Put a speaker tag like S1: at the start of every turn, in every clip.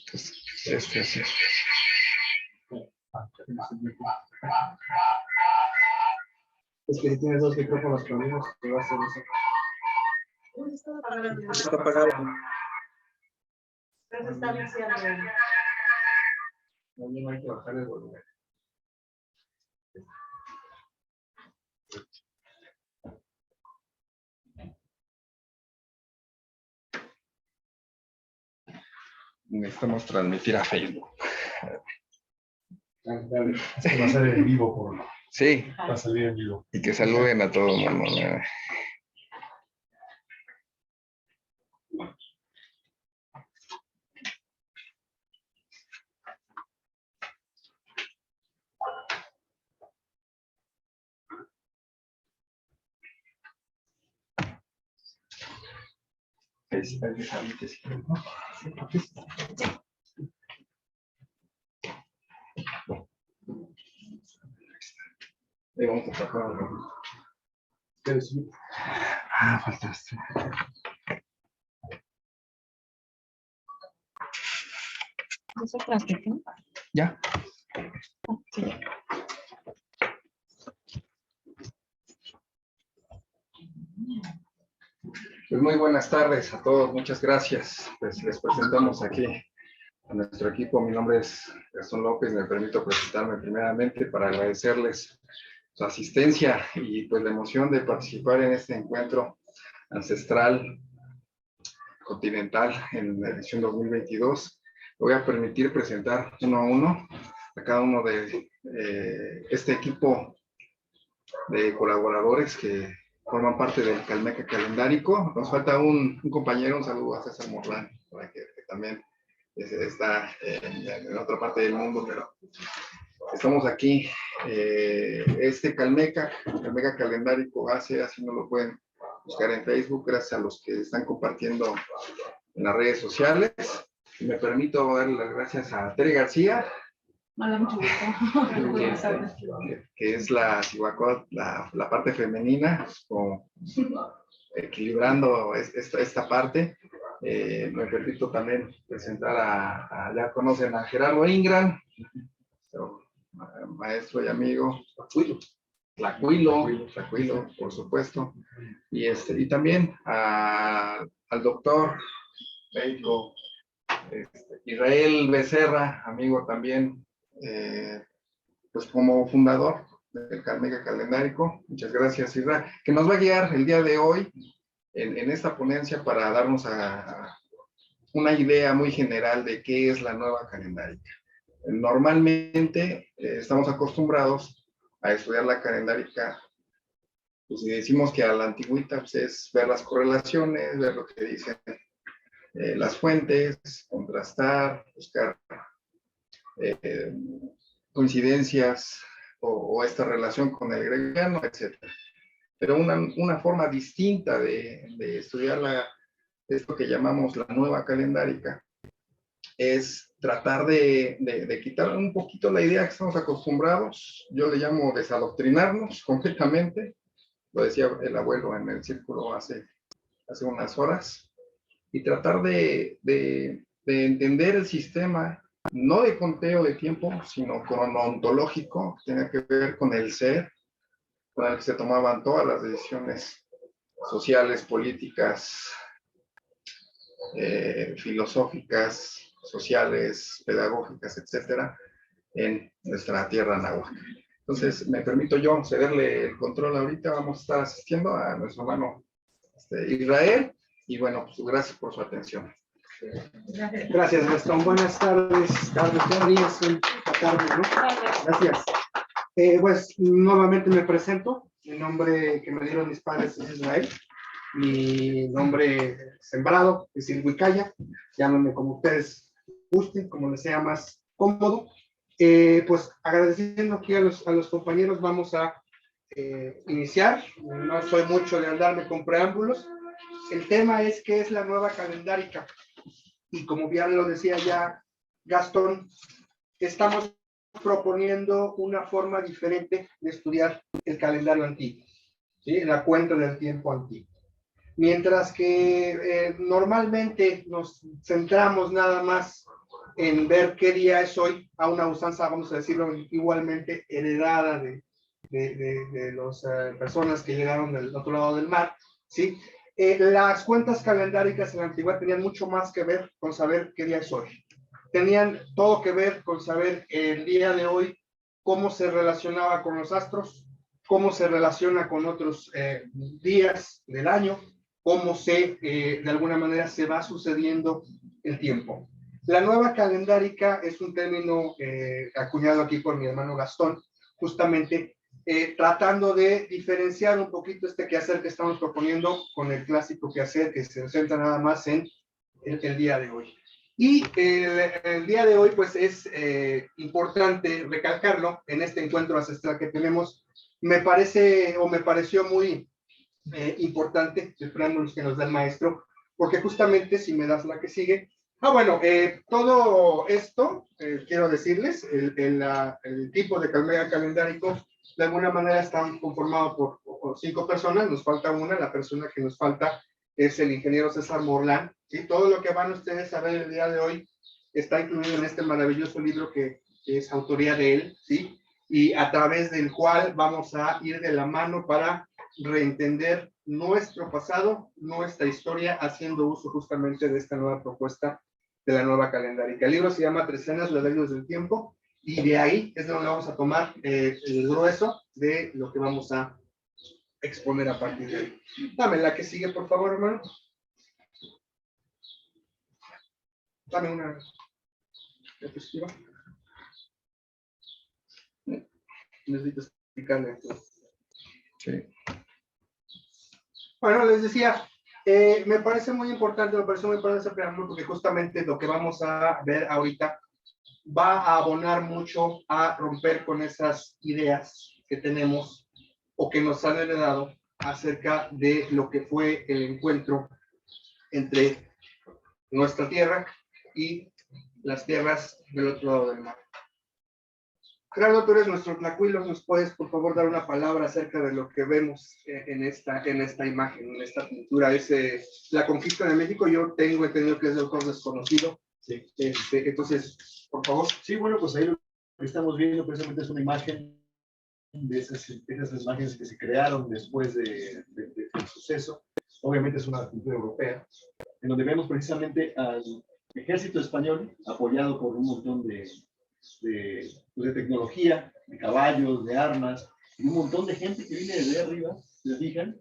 S1: Entonces, así.
S2: Es que si tienes dos micrófonos prendidos, te va a hacer eso.
S1: Está apagado.
S3: Pero se está viciando.
S2: No hay que bajar el volumen.
S1: Necesitamos transmitir a Facebook.
S2: Dale. Es que va a ser en vivo, por
S1: Sí.
S2: va a salir en vivo.
S1: Y que saluden a todo el mundo, ¿no?
S2: Ahí vamos a sacar.
S1: Ah, falta esto.
S3: ¿Eso transmisión?
S1: Ya.
S3: Sí.
S1: Pues muy buenas tardes a todos, muchas gracias. Pues les presentamos aquí a nuestro equipo. Mi nombre es Gastón López, me permito presentarme primeramente para agradecerles su asistencia y pues la emoción de participar en este encuentro ancestral continental en la edición 2022. Me voy a permitir presentar uno a uno a cada uno de este equipo de colaboradores que forman parte del Calmeca Calendárico. Nos falta un compañero, un saludo a César Morlán, para que también está en otra parte del mundo, pero estamos aquí. Este Calmeca Calendárico así no lo pueden buscar en Facebook, gracias a los que están compartiendo en las redes sociales. Y me permito darle las gracias a Tere García,
S3: Hola, mucho gusto.
S1: que es la parte femenina, como equilibrando esta parte. Me permito también presentar ya conocen a Gerardo Ingram, maestro y amigo. Tlacuilo, por supuesto. Y también al doctor médico Israel Becerra, amigo también, pues como fundador del Calmeca Calendárico. Muchas gracias, Israel, que nos va a guiar el día de hoy en esta ponencia para darnos una idea muy general de qué es la nueva calendárica. Normalmente estamos acostumbrados a estudiar la calendárica, pues si decimos que a la antigüita pues, es ver las correlaciones, ver lo que dicen las fuentes, contrastar, buscar coincidencias o esta relación con el gregoriano, etc. Pero una forma distinta de estudiar esto que llamamos la nueva calendárica es tratar de quitar un poquito la idea que estamos acostumbrados. Yo le llamo desadoctrinarnos completamente. Lo decía el abuelo en el círculo hace unas horas. Y tratar de entender el sistema, no de conteo de tiempo, sino cronontológico, que tiene que ver con el ser, con el que se tomaban todas las decisiones sociales, políticas, filosóficas, sociales, pedagógicas, etcétera, en nuestra tierra náhuatl. Entonces, me permito yo cederle el control ahorita. Vamos a estar asistiendo a nuestro hermano Israel. Y bueno, pues gracias por su atención.
S2: Gracias, Gastón. Buenas tardes. Días, tarde, ¿no? Gracias. Pues nuevamente me presento. Mi nombre que me dieron mis padres es Israel. Mi nombre sembrado es Ilhuicaya. Llámenme como ustedes gusten, como les sea más cómodo. Pues agradeciendo aquí a los compañeros, vamos a iniciar. No soy mucho de andarme con preámbulos. El tema es qué es la nueva calendárica. Y como bien lo decía ya Gastón, estamos proponiendo una forma diferente de estudiar el calendario antiguo, ¿sí? La cuenta del tiempo antiguo. Mientras que normalmente nos centramos nada más en ver qué día es hoy, a una usanza, vamos a decirlo, igualmente heredada de las personas que llegaron del otro lado del mar, ¿sí? Las cuentas calendáricas en la antigüedad tenían mucho más que ver con saber qué día es hoy. Tenían todo que ver con saber el día de hoy, cómo se relacionaba con los astros, cómo se relaciona con otros días del año, cómo de alguna manera se va sucediendo el tiempo. La nueva calendárica es un término acuñado aquí por mi hermano Gastón, justamente tratando de diferenciar un poquito este quehacer que estamos proponiendo con el clásico quehacer que se centra nada más en el día de hoy. Y el día de hoy, pues es importante recalcarlo en este encuentro ancestral que tenemos. Me pareció muy importante el preámbulo que nos da el maestro, porque justamente, si me das la que sigue, bueno, todo esto, quiero decirles, el tipo de calendárico, de alguna manera está conformado por 5 personas, nos falta una, la persona que nos falta es el ingeniero César Morlán, ¿sí? Todo lo que van ustedes a ver el día de hoy está incluido en este maravilloso libro que es autoría de él, ¿sí? Y a través del cual vamos a ir de la mano para reentender nuestro pasado, nuestra historia, haciendo uso justamente de esta nueva propuesta de la nueva calendárica. El libro se llama Trecenas, los Legos del Tiempo, y de ahí es donde vamos a tomar el grueso de lo que vamos a exponer a partir de ahí. Dame la que sigue, por favor, hermano. Dame una diapositiva. Necesito explicarle esto.
S1: Sí.
S2: Bueno, les decía, me parece muy importante ese preámbulo, porque justamente lo que vamos a ver ahorita va a abonar mucho a romper con esas ideas que tenemos o que nos han heredado acerca de lo que fue el encuentro entre nuestra tierra y las tierras del otro lado del mar. Gerardo, tú eres nuestro tlacuilo, ¿nos puedes por favor dar una palabra acerca de lo que vemos en esta imagen, en esta pintura? Es la conquista de México. Yo tengo entendido que es de autor desconocido. Sí. Entonces, por favor.
S4: Sí, bueno, pues ahí lo que estamos viendo precisamente es una imagen de esas imágenes que se crearon después del suceso. Obviamente es una pintura europea, en donde vemos precisamente al ejército español apoyado por un montón de tecnología, de caballos, de armas, y un montón de gente que viene desde arriba, ¿se fijan?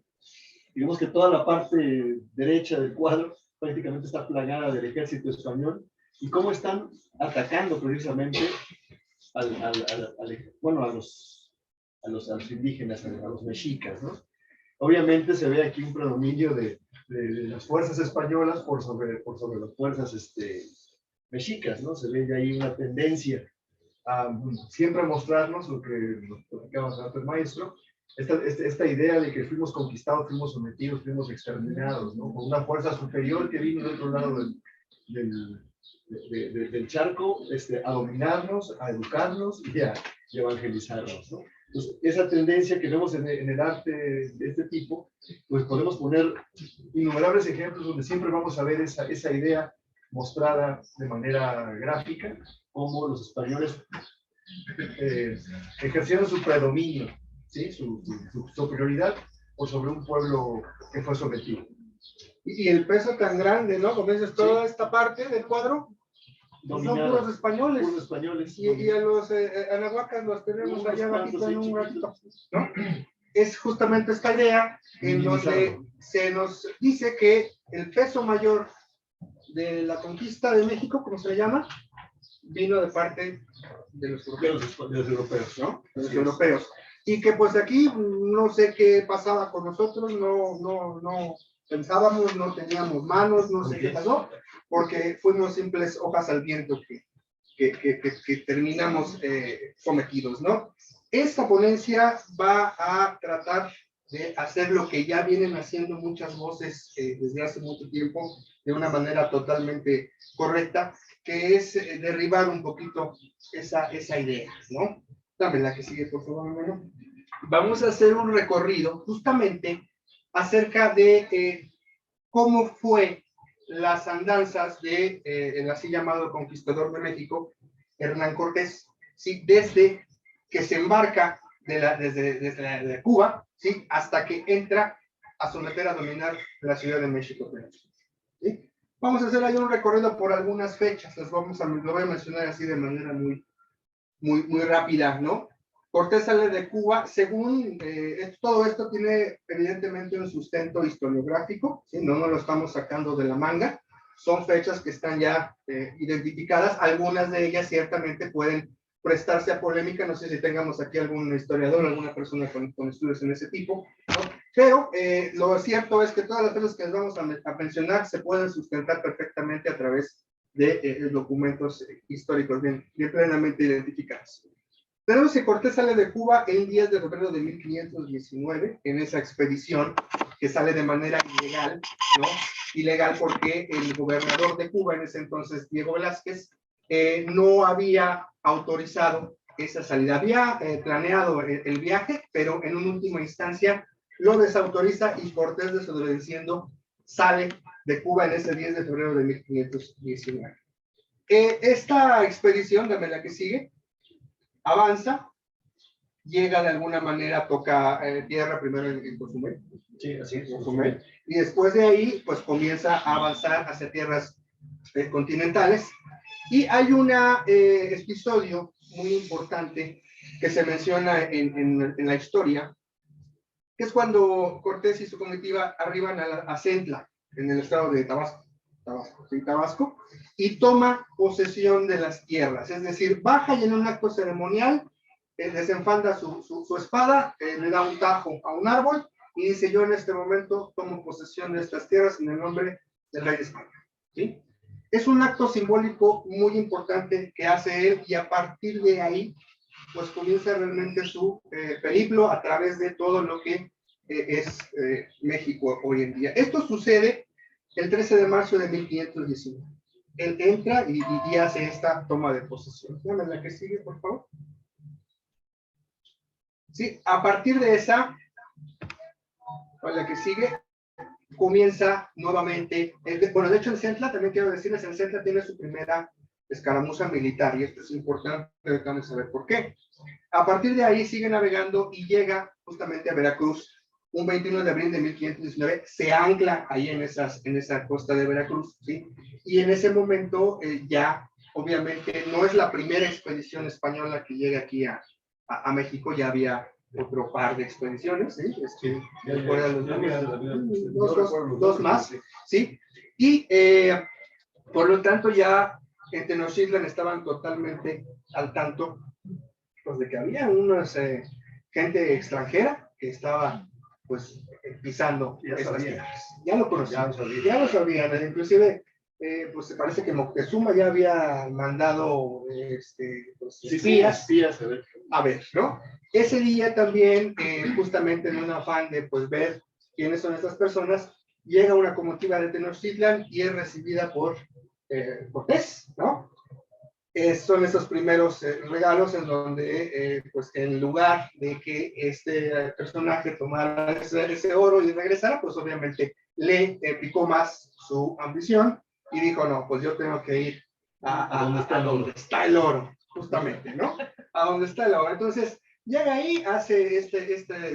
S4: Digamos que toda la parte derecha del cuadro prácticamente está plagada del ejército español, y cómo están atacando precisamente a los indígenas, a los mexicas, ¿no? Obviamente se ve aquí un predominio de las fuerzas españolas por sobre las fuerzas mexicas, ¿no? Se ve ya ahí una tendencia a siempre mostrarnos lo que nos platicamos antes, maestro, esta idea de que fuimos conquistados, fuimos sometidos, fuimos exterminados, ¿no? Con una fuerza superior que vino del otro lado del charco a dominarnos, a educarnos y a evangelizarnos, ¿no? Entonces, esa tendencia que vemos en el arte de este tipo, pues podemos poner innumerables ejemplos donde siempre vamos a ver esa idea mostrada de manera gráfica, como los españoles ejercieron su predominio, ¿sí? su superioridad por sobre un pueblo que fue sometido.
S2: Y el peso tan grande, ¿no? Como dices, toda esta parte del cuadro, pues son puros españoles.
S4: Puros españoles.
S2: Y a los anahuacas los tenemos allá abajito en un ratito, ¿no? Es justamente esta idea en donde se nos dice que el peso mayor de la conquista de México, como se le llama, vino de parte de los europeos.
S4: De los europeos,
S2: ¿no? De los europeos. Y que pues aquí no sé qué pasaba con nosotros, no pensábamos, no teníamos manos, no sé qué pasó, porque fuimos simples hojas al viento que terminamos sometidos, ¿no? Esta ponencia va a tratar de hacer lo que ya vienen haciendo muchas voces desde hace mucho tiempo, de una manera totalmente correcta, que es derribar un poquito esa idea, ¿no? Dame la que sigue, por favor, hermano. Vamos a hacer un recorrido justamente acerca de cómo fue las andanzas de el así llamado conquistador de México, Hernán Cortés, ¿sí? Desde que se embarca desde Cuba, ¿sí? Hasta que entra a someter a dominar la Ciudad de México. ¿Sí? Vamos a hacer ahí un recorrido por algunas fechas, lo voy a mencionar así de manera muy rápida, ¿no? Cortés sale de Cuba, según todo esto tiene evidentemente un sustento historiográfico, ¿sí? No nos lo estamos sacando de la manga, son fechas que están ya identificadas, algunas de ellas ciertamente pueden prestarse a polémica, no sé si tengamos aquí algún historiador, alguna persona con estudios en ese tipo, ¿no? Pero lo cierto es que todas las fechas que les vamos a mencionar se pueden sustentar perfectamente a través de documentos históricos bien plenamente identificados. Tenemos que Cortés sale de Cuba el 10 de febrero de 1519 en esa expedición que sale de manera ilegal, ¿no? Ilegal porque el gobernador de Cuba en ese entonces, Diego Velázquez, no había autorizado esa salida. Había planeado el viaje, pero en una última instancia lo desautoriza y Cortés, desobedeciendo, sale de Cuba en ese 10 de febrero de 1519. Esta expedición, dame la que sigue, avanza, llega de alguna manera, toca tierra primero en Cozumel,
S4: Sí, así es.
S2: Cozumel, y después de ahí pues comienza a avanzar hacia tierras continentales, y hay un episodio muy importante que se menciona en la historia, que es cuando Cortés y su comitiva arriban a Centla, en el estado de Tabasco, y toma posesión de las tierras, es decir, baja y en un acto ceremonial desenfanda su espada, le da un tajo a un árbol y dice: yo en este momento tomo posesión de estas tierras en el nombre del rey de España. ¿Sí? Es un acto simbólico muy importante que hace él, y a partir de ahí pues comienza realmente su periplo a través de todo lo que es México hoy en día. Esto sucede el 13 de marzo de 1519. Él entra y hace esta toma de posesión. Dame la que sigue, por favor. Sí, a partir de esa, la que sigue, comienza nuevamente, bueno, de hecho en Centla, también quiero decirles, en Centla tiene su primera escaramuza militar, y esto es importante, vamos a saber por qué. A partir de ahí sigue navegando y llega justamente a Veracruz, un 21 de abril de 1519, se ancla ahí en esa costa de Veracruz, ¿sí? Y en ese momento ya, obviamente, no es la primera expedición española que llega aquí a México, ya había otro par de expediciones, ¿sí? Dos más, ¿sí? Y por lo tanto ya en Tenochtitlan estaban totalmente al tanto pues, de que había gente extranjera que estaba pues pisando estas tierras. Ya lo conocían, ya lo sabían, inclusive pues se parece que Moctezuma ya había mandado pues, espías a ver, ¿no? Ese día también, justamente en un afán de pues ver quiénes son estas personas, llega una comitiva de Tenochtitlan y es recibida por Cortés, ¿no? Son esos primeros regalos en donde, pues en lugar de que este personaje tomara ese oro y regresara, pues obviamente le picó más su ambición y dijo: no, pues yo tengo que ir a donde está el oro, justamente, ¿no? A donde está el oro. Entonces, llega ahí, hace este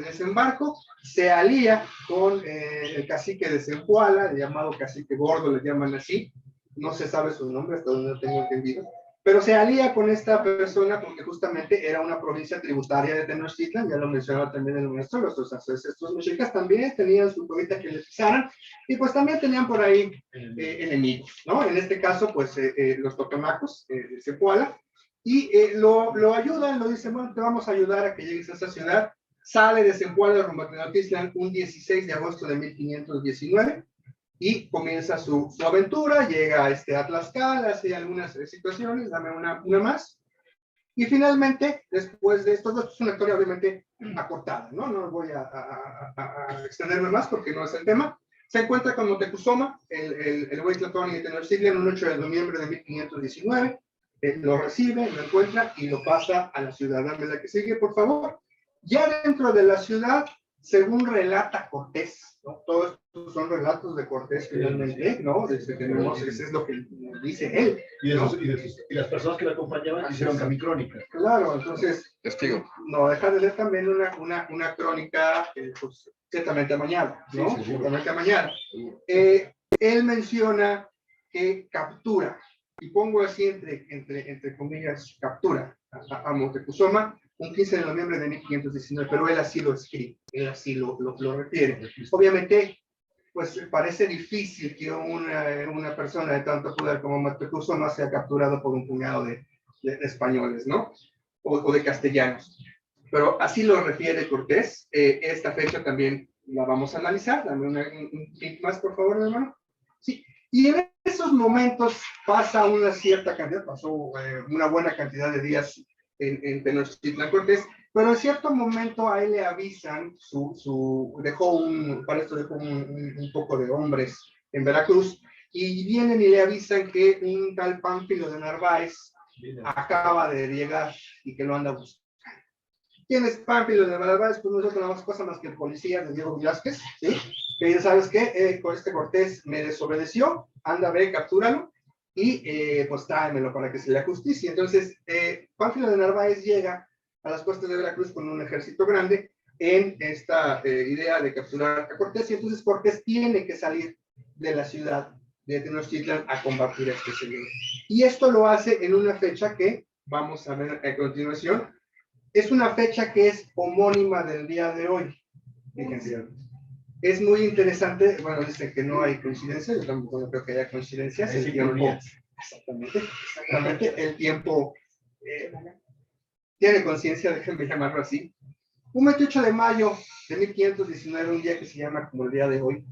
S2: desembarco, se alía con el cacique de Zempoala, llamado cacique gordo, le llaman así, no se sabe su nombre hasta donde tengo entendido, pero se alía con esta persona porque justamente era una provincia tributaria de Tenochtitlan, ya lo mencionaba también el maestro, nuestros ancestros mexicas también tenían su provincia que les pisaran, y pues también tenían por ahí enemigos, ¿no? En este caso, pues los totomacos de Zempoala, y lo ayudan, lo dicen: bueno, te vamos a ayudar a que llegues a esa ciudad. Sale de Zempoala rumbo a Tenochtitlan un 16 de agosto de 1519, y comienza su aventura, llega a Tlaxcala, hace algunas situaciones, dame una más, y finalmente, después de esto es una historia obviamente acortada, ¿no? No voy a extenderme más porque no es el tema. Se encuentra con Moctezuma, el güey Tlatoani de Tenochtitlan, un 8 de noviembre de 1519, lo recibe, lo encuentra y lo pasa a la ciudad. Dame la que sigue, por favor. Ya dentro de la ciudad, según relata Cortés, ¿no? Todos estos son relatos de Cortés finalmente, ¿no? Desde que tenemos, eso es lo que dice él. ¿No?
S4: Y las personas que la acompañaban hicieron camicrónica.
S2: Claro, entonces,
S1: Testigo.
S2: no deja de ser también una crónica, pues, ciertamente amañada, ¿no?
S4: Sí, seguro.
S2: Ciertamente amañada. Él menciona que captura, y pongo así entre comillas, captura a Moctezuma un 15 de noviembre de 1519, pero él así lo escribe, él así lo refiere. Obviamente, pues parece difícil que una persona de tanto poder como Moctezuma sea capturado por un puñado de españoles, ¿no? O de castellanos. Pero así lo refiere Cortés. Esta fecha también la vamos a analizar. Dame un clic más, por favor, hermano. Sí. Y en esos momentos pasó una buena cantidad de días en Tenochtitlan Cortés, pero en cierto momento a él le avisan, dejó un poco de hombres en Veracruz, y vienen y le avisan que un tal Pánfilo de Narváez acaba de llegar y que lo anda buscando. ¿Quién es Pánfilo de Narváez? Pues nosotros no cosa más que el policía de Diego Velázquez, ¿sí? Que ya sabes que con este Cortés me desobedeció, anda, ve, captúralo, y pues tráemelo para que se le haga justicia. Entonces, Pánfilo de Narváez llega a las costas de Veracruz con un ejército grande en esta idea de capturar a Cortés, y entonces Cortés tiene que salir de la ciudad de Tenochtitlan a combatir a este señor. Y esto lo hace en una fecha que vamos a ver a continuación. Es una fecha que es homónima del día de hoy. Fíjense. Es muy interesante. Bueno, dicen que no hay coincidencias. Yo tampoco no creo que haya coincidencias. El tiempo, exactamente. El tiempo tiene conciencia, déjenme llamarlo así. Un 28 de mayo de 1519, un día que se llama como el día de hoy,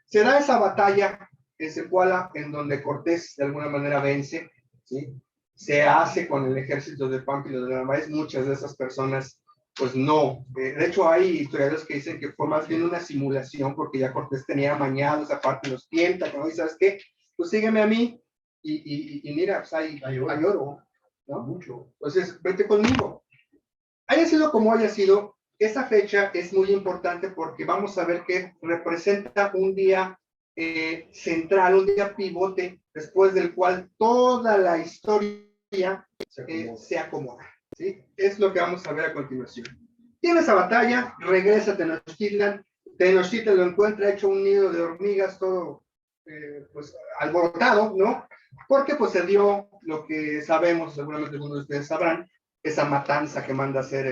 S2: se da esa batalla en Zecuala, en donde Cortés de alguna manera vence, ¿sí? Se hace con el ejército de Pánfilo de Narváez. Muchas de esas personas, pues no. De hecho, hay historiadores que dicen que fue más bien una simulación, porque ya Cortés tenía amañados, aparte los tienta, ¿no? Y ¿sabes qué? Pues sígueme a mí, y mira, pues hay oro, ¿no? Mucho. Entonces, vete conmigo. Haya sido como haya sido, esa fecha es muy importante porque vamos a ver que representa un día central, un día pivote, después del cual toda la historia se acomoda, ¿sí? Es lo que vamos a ver a continuación. Tiene esa batalla, regresa a Tenochtitlan. Tenochtitlan lo encuentra hecho un nido de hormigas, todo pues alborotado, ¿no? Porque pues se dio lo que sabemos, seguramente algunos de ustedes sabrán, esa matanza que manda hacer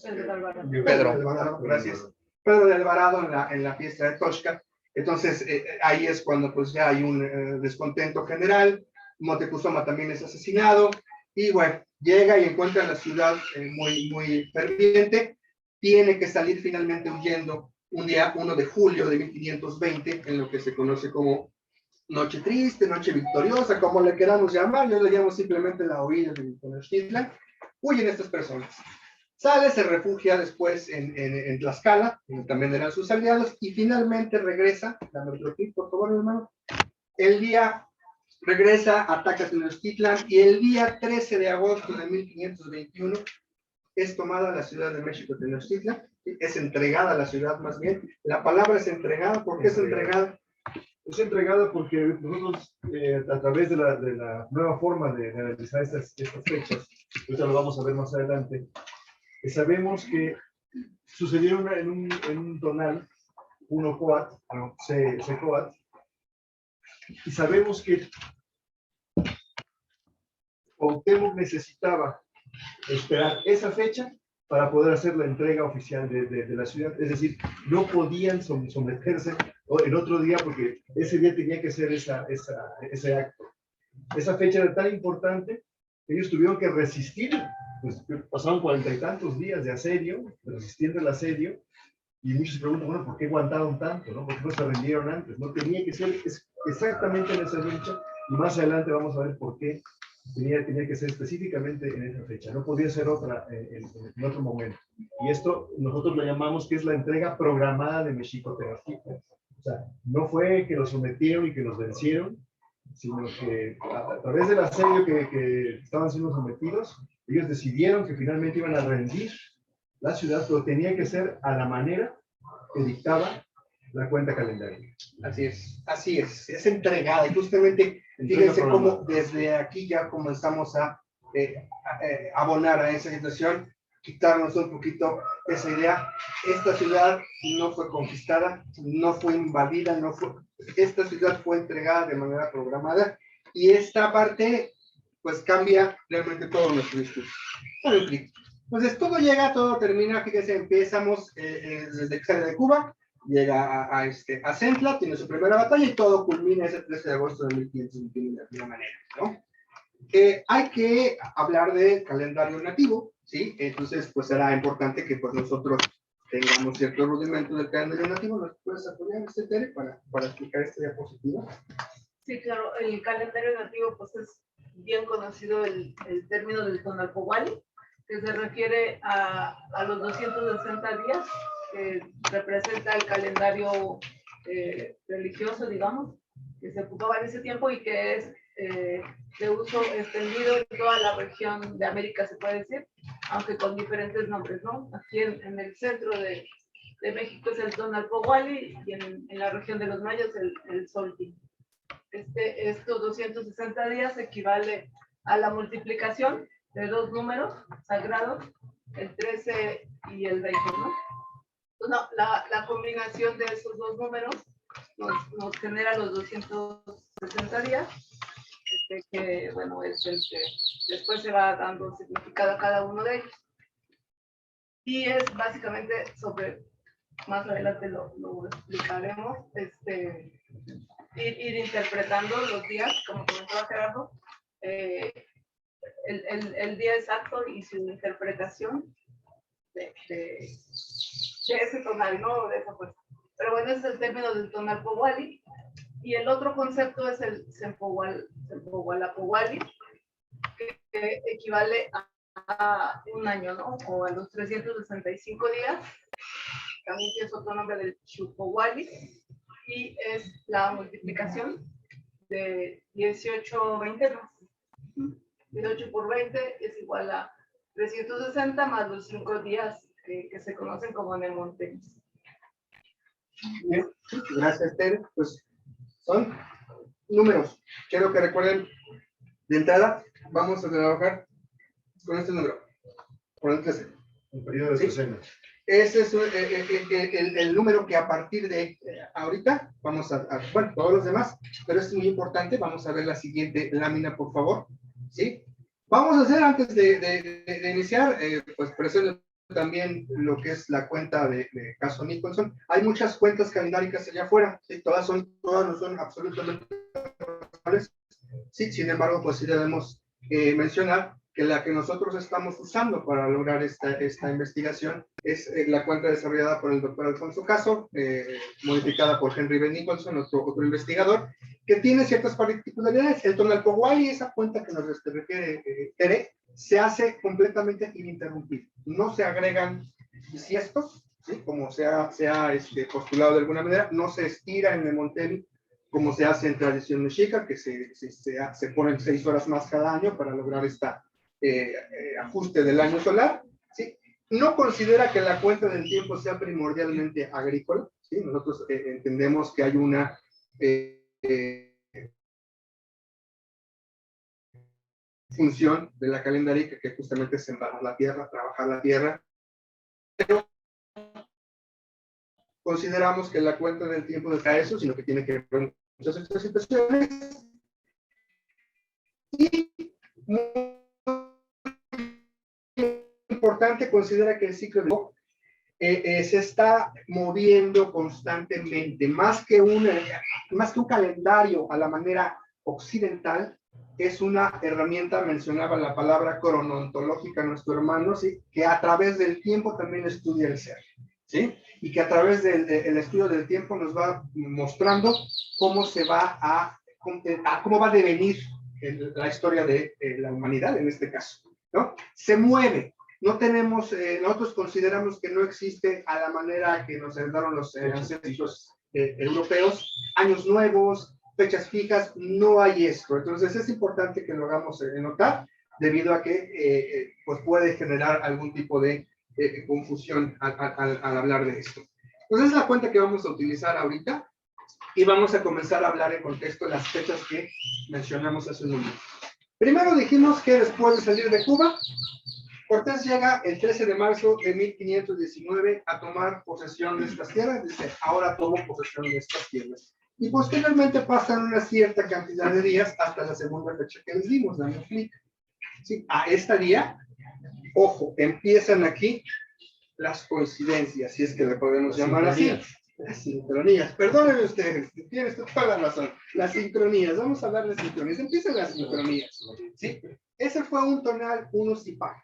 S2: Pedro de Alvarado, gracias. Pedro de Alvarado en la fiesta de Toshka. Entonces, ahí es cuando pues ya hay un descontento general. Moctezuma también es asesinado, y bueno, llega y encuentra la ciudad muy ferviente. Tiene que salir finalmente huyendo un día 1 de julio de 1520, en lo que se conoce como Noche Triste, Noche Victoriosa, como le queramos llamar. Yo le llamo simplemente la huida de Tenochtitlan. Huyen estas personas. Sale, se refugia después en Tlaxcala, donde también eran sus aliados, y finalmente regresa. Dame otro clic, por favor, hermano. Regresa, ataca Tenochtitlan, y el día 13 de agosto de 1521 es tomada la ciudad de México, Tenochtitlan. Es entregada la ciudad, más bien. La palabra es entregada. ¿Por qué es entregada?
S4: Es entregada porque nosotros, a través de la nueva forma de analizar estas fechas, ahorita lo vamos a ver más adelante, sabemos que sucedieron en un tonal, uno coat, coat, y sabemos que Cuauhtémoc necesitaba esperar esa fecha para poder hacer la entrega oficial de la ciudad. Es decir, no podían someterse en otro día, porque ese día tenía que ser ese acto. Esa fecha era tan importante que ellos tuvieron que resistir. Pues pasaron 40 y tantos días de asedio, resistiendo el asedio, y muchos se preguntan, bueno, ¿por qué aguantaron tanto? ¿No? ¿Por qué no se rendieron antes? No tenía que ser exactamente en esa fecha, y más adelante vamos a ver por qué tenía que ser específicamente en esa fecha. No podía ser otra en otro momento. Y esto nosotros lo llamamos que es la entrega programada de México Tenochtitlan. O sea, no fue que los sometieron y que los vencieron, sino que a través del asedio que estaban siendo sometidos, ellos decidieron que finalmente iban a rendir la ciudad, pero tenía que ser a la manera que dictaba la cuenta calendaria.
S2: Así es entregada. Y justamente, fíjense cómo desde aquí ya comenzamos a abonar a esa situación, quitarnos un poquito esa idea. Esta ciudad no fue conquistada, no fue invadida, esta ciudad fue entregada de manera programada, y esta parte, pues cambia realmente todo nuestro discurso. Entonces, todo termina, fíjense, empezamos desde que sale de Cuba, llega a Centla, tiene su primera batalla y todo culmina ese 13 de agosto de 1521 de alguna manera, ¿no? Hay que hablar de calendario nativo, ¿sí? Entonces, pues será importante que pues nosotros tengamos ciertos rudimentos del calendario nativo. ¿Nos puedes apoyar, Tere, para explicar esta diapositiva?
S3: Sí, claro, el calendario nativo, pues es bien conocido el término del Tonalpohualli, que se refiere a los 260 días, que representa el calendario religioso, digamos, que se ocupaba en ese tiempo y que es de uso extendido en toda la región de América, se puede decir, aunque con diferentes nombres, ¿no? Aquí en el centro de México es el Tonalpohualli y en la región de los mayos el Solti. Estos 260 días equivale a la multiplicación de dos números sagrados, el 13 y el 20, ¿no? Entonces, la combinación de esos dos números nos genera los 260 días, que bueno, es el que después se va dando significado a cada uno de ellos. Y es básicamente más adelante lo explicaremos, ir interpretando los días, como comentaba Gerardo, el día exacto y su interpretación de ese tonal, ¿no? De esa fuerza. Pero bueno, ese es el término del Tonalpohualli. Y el otro concepto es el Sempohualapohualli, que equivale a un año, ¿no? O a los 365 días. También tiene otro nombre del Xupohualli. Y es la multiplicación de 18 veintenas. 18 por 20 es igual a 360 más los 5 días que se conocen como Nemontenis.
S2: Bien, gracias, Tere. Pues son números. Quiero que recuerden, de entrada, vamos a trabajar con este número, con el 13.
S4: El periodo de tresenas.
S2: Ese es el número que a partir de ahorita vamos bueno, todos los demás, pero es muy importante. Vamos a ver la siguiente lámina, por favor. ¿Sí? Vamos a hacer, antes de iniciar, pues presento también lo que es la cuenta de caso Nicholson. Hay muchas cuentas calendáricas allá afuera, ¿sí? Todas no son absolutamente iguales. Sí, sin embargo, pues sí debemos mencionar que la que nosotros estamos usando para lograr esta investigación es la cuenta desarrollada por el doctor Alfonso Caso, modificada por Henry B. Nicholson, otro investigador, que tiene ciertas particularidades. El Tonalpohualli, esa cuenta que nos refiere Tere, se hace completamente ininterrumpido. No se agregan bisiestos, ¿sí? Como se ha postulado de alguna manera, no se estira en Nemonteli, como se hace en tradición mexica, que se ponen 6 horas más cada año para lograr esta ajuste del año solar, ¿sí? No considera que la cuenta del tiempo sea primordialmente agrícola, ¿sí? Nosotros entendemos que hay una función de la calendaria que justamente es sembrar la tierra, trabajar la tierra, pero consideramos que la cuenta del tiempo no está eso, sino que tiene que ver con muchas otras situaciones. Y muy importante, considera que el ciclo de se está moviendo constantemente, más que un calendario a la manera occidental. Es una herramienta, mencionaba la palabra cronontológica nuestro hermano, ¿sí? Que a través del tiempo también estudia el ser, ¿sí? Y que a través del estudio del tiempo nos va mostrando cómo cómo va a devenir la historia de la humanidad en este caso, ¿no? Se mueve. No tenemos, nosotros consideramos que no existe a la manera que nos heredaron los ancestros europeos, años nuevos, fechas fijas, no hay esto. Entonces es importante que lo hagamos notar, debido a que pues puede generar algún tipo de confusión al hablar de esto. Entonces es la cuenta que vamos a utilizar ahorita y vamos a comenzar a hablar en contexto de las fechas que mencionamos hace un momento. Primero dijimos que después de salir de Cuba, Cortés llega el 13 de marzo de 1519 a tomar posesión de estas tierras. Dice, ahora tomo posesión de estas tierras. Y posteriormente pasan una cierta cantidad de días hasta la segunda fecha que les dimos, la explica. ¿Sí? A esta día, ojo, empiezan aquí las coincidencias, si es que le podemos llamar así. Las sincronías. Perdónenme ustedes, tienes toda la razón. Las sincronías, vamos a hablar de sincronías. Empiezan las sincronías. ¿Sí? Ese fue un tonal, un Usipacli.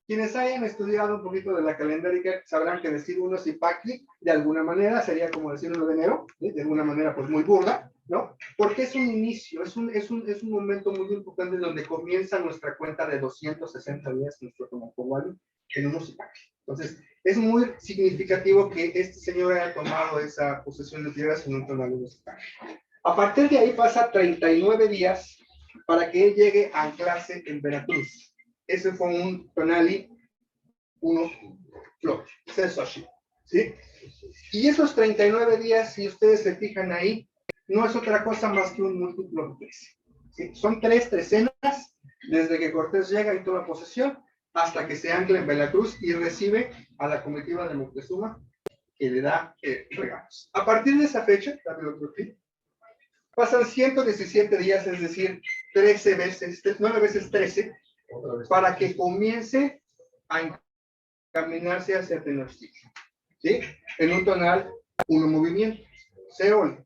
S2: Quienes hayan estudiado un poquito de la calendárica sabrán que decir un Usipacli de alguna manera sería como decir 1 de enero, ¿sí? De alguna manera pues muy burda, ¿no? Porque es un inicio, es un momento muy importante donde comienza nuestra cuenta de 260 días, nuestro Tonalpohualli, en un Usipacli. Entonces, es muy significativo que este señor haya tomado esa posesión de tierras en un tonal Usipacli. A partir de ahí pasa 39 días para que él llegue a anclarse en Veracruz. Ese fue un tonali, uno flor, Sesoshi, ¿sí? Y esos 39 días, si ustedes se fijan ahí, no es otra cosa más que un múltiplo de 13. ¿Sí? Son 3 trecenas desde que Cortés llega y toma posesión hasta que se ancla en Veracruz y recibe a la comitiva de Moctezuma que le da regalos. A partir de esa fecha, dame otro clic, pasan 117 días, es decir, 13 veces, 9 veces 13, para que comience a encaminarse hacia Tenochtitlan, ¿sí? En un tonal, uno movimiento, Seol,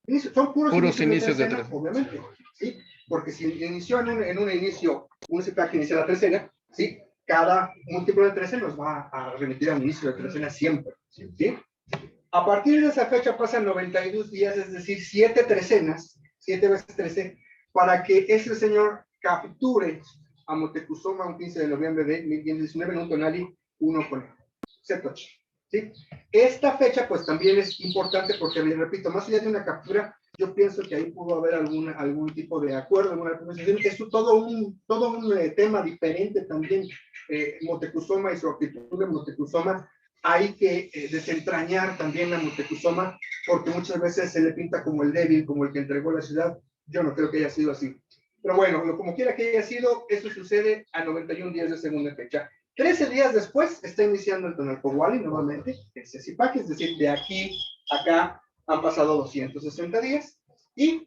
S2: ¿sí? Son puros inicios de trecena, obviamente, ¿sí? Porque si inició en un inicio, un CPA que inicia la trecena, ¿sí? Cada múltiplo de 13 nos va a remitir a un inicio de trecena siempre, ¿sí? A partir de esa fecha pasan 92 días, es decir, 7 trecenas, 7 veces 13, para que ese señor capture a Moctezuma un 15 de noviembre de 1519 en un tonali 1 con Setochi, ¿sí? Esta fecha pues también es importante porque, les repito, más allá de una captura, yo pienso que ahí pudo haber algún tipo de acuerdo, alguna conversación. Es todo un tema diferente también. Moctezuma y su actitud de Moctezuma, hay que desentrañar también a Moctezuma, porque muchas veces se le pinta como el débil, como el que entregó la ciudad. Yo no creo que haya sido así. Pero bueno, como quiera que haya sido, eso sucede a 91 días de segunda fecha. 13 días después está iniciando el Tonalpohualli nuevamente, el Sesipac, es decir, de aquí a acá han pasado 260 días y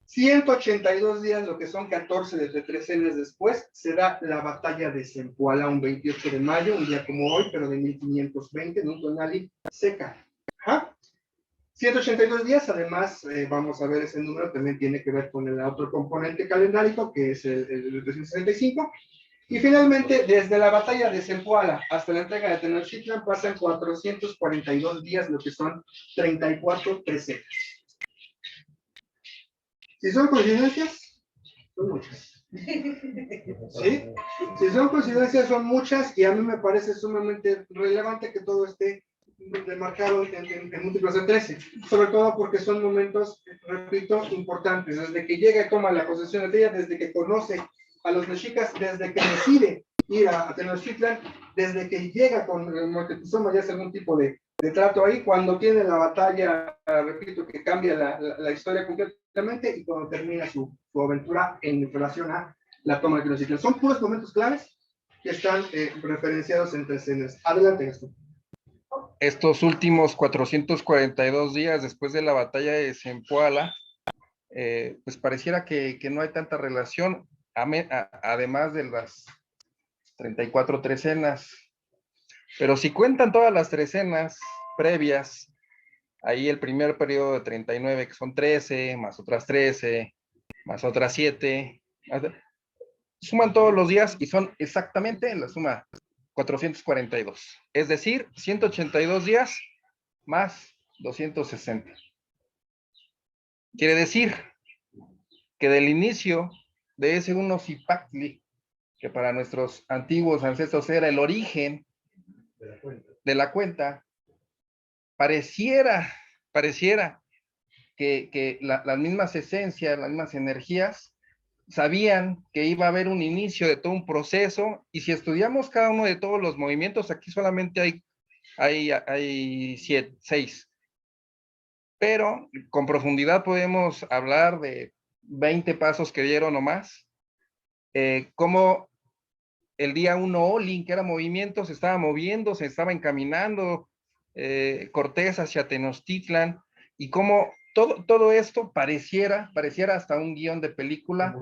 S2: 182 días, lo que son 14 desde 13 años después, se da la batalla de Zempoala, un 28 de mayo, un día como hoy, pero de 1520, en un tonali seca. ¿Ah? 182 días, además, vamos a ver ese número, también tiene que ver con el otro componente calendárico, que es el 365. Y finalmente, desde la batalla de Zempoala hasta la entrega de Tenochtitlan, pasan 442 días, lo que son 34 trecenas. Si son coincidencias, son muchas. ¿Sí? Si son coincidencias, son muchas, y a mí me parece sumamente relevante que todo esté demarcado en múltiplos de 13, sobre todo porque son momentos, repito, importantes, desde que llega y toma la posesión de ella, desde que conoce a los mexicas, desde que decide ir a Tenochtitlan, desde que llega con Moctezuma, ya hace algún tipo de trato ahí, cuando tiene la batalla, repito, que cambia la historia completamente, y cuando termina su aventura en relación a la toma de Tenochtitlan. Son puros momentos claves que están referenciados entre escenas. Adelante, Gastón.
S1: Estos últimos 442 días después de la batalla de Zempoala, pues pareciera que no hay tanta relación, además de las 34 trecenas. Pero si cuentan todas las trecenas previas, ahí el primer periodo de 39, que son 13, más otras 13, más otras 7, suman todos los días y son exactamente en la suma 442. Es decir, 182 días más 260. Quiere decir que del inicio de ese Usipacli, que para nuestros antiguos ancestros era el origen de la cuenta, pareciera que las mismas esencias, las mismas energías sabían que iba a haber un inicio de todo un proceso, y si estudiamos cada uno de todos los movimientos, aquí solamente hay 6, pero con profundidad podemos hablar de 20 pasos que dieron o más, como el día 1 Olin, que era movimiento, se estaba moviendo, se estaba encaminando Cortés hacia Tenochtitlan, y como todo esto pareciera hasta un guión de película,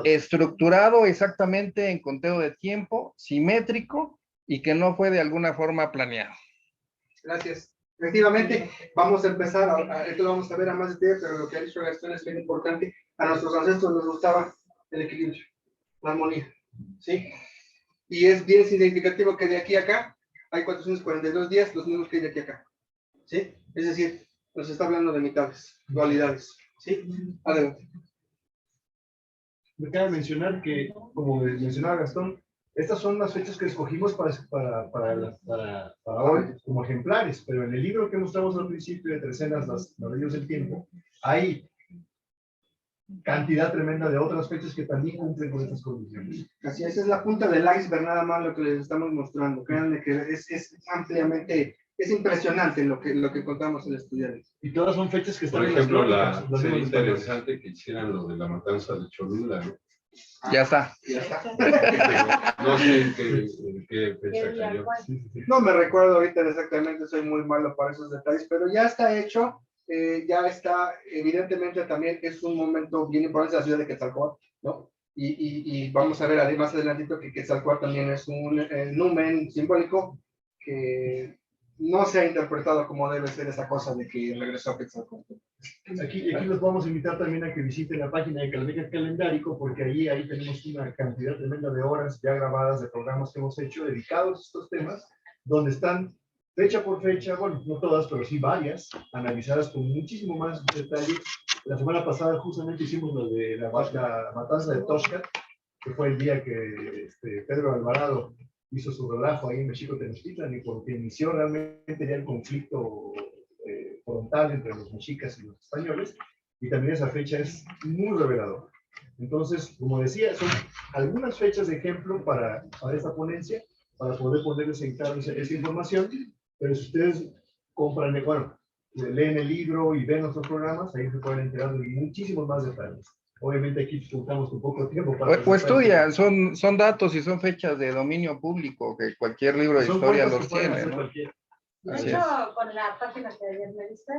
S1: estructurado exactamente en conteo de tiempo, simétrico, y que no fue de alguna forma planeado.
S2: Gracias. Efectivamente, vamos a empezar, esto lo vamos a ver a más detalle, pero lo que ha dicho Gastón es bien importante. A nuestros ancestros les gustaba el equilibrio, la armonía, ¿sí? Y es bien significativo que de aquí a acá hay 442 días, los mismos que hay de aquí a acá, ¿sí? Es decir, nos está hablando de mitades, dualidades, ¿sí? Adelante.
S4: Me cabe mencionar que, como mencionaba Gastón, estas son las fechas que escogimos para hoy como ejemplares, pero en el libro que mostramos al principio de Trecenas, las Maravillas del Tiempo, hay cantidad tremenda de otras fechas que también cumplen con estas condiciones.
S2: Así es la punta del iceberg nada más lo que les estamos mostrando. Créanme que es ampliamente, es impresionante lo que contamos al estudiante.
S4: Y todas son fechas que están
S5: por ejemplo,
S4: en las crónicas,
S5: sería interesante que hicieran lo de la matanza de Cholula, ¿no?
S1: Ya está.
S2: Ya está.
S5: No sé en qué fecha cayó.
S2: No me recuerdo ahorita exactamente, soy muy malo para esos detalles, pero ya está hecho, ya está, evidentemente también es un momento bien importante de la ciudad de Quetzalcóatl, ¿no? Y vamos a ver además adelantito que Quetzalcóatl también es un numen simbólico que no se ha interpretado como debe ser esa cosa de que regresó a Quetzalcóatl.
S4: Aquí los vamos a invitar también a que visiten la página de Calmeca Calendárico, porque ahí tenemos una cantidad tremenda de horas ya grabadas de programas que hemos hecho dedicados a estos temas, donde están fecha por fecha, bueno, no todas, pero sí varias, analizadas con muchísimo más detalle. La semana pasada justamente hicimos lo de la matanza de Toxcat, que fue el día que Pedro Alvarado hizo su relajo ahí en México Tenochtitlan, y porque inició realmente ya el conflicto frontal entre los mexicas y los españoles, y también esa fecha es muy reveladora. Entonces, como decía, son algunas fechas de ejemplo para esta ponencia, para poder ponerles en claro esa información, pero si ustedes compran, bueno, leen el libro y ven nuestros programas, ahí se pueden enterar de muchísimos más detalles. Obviamente aquí contamos con poco tiempo para...
S1: O estudian, son datos y son fechas de dominio público, que cualquier libro de historia los tiene, ¿no?
S6: De hecho, con la página que ayer me diste,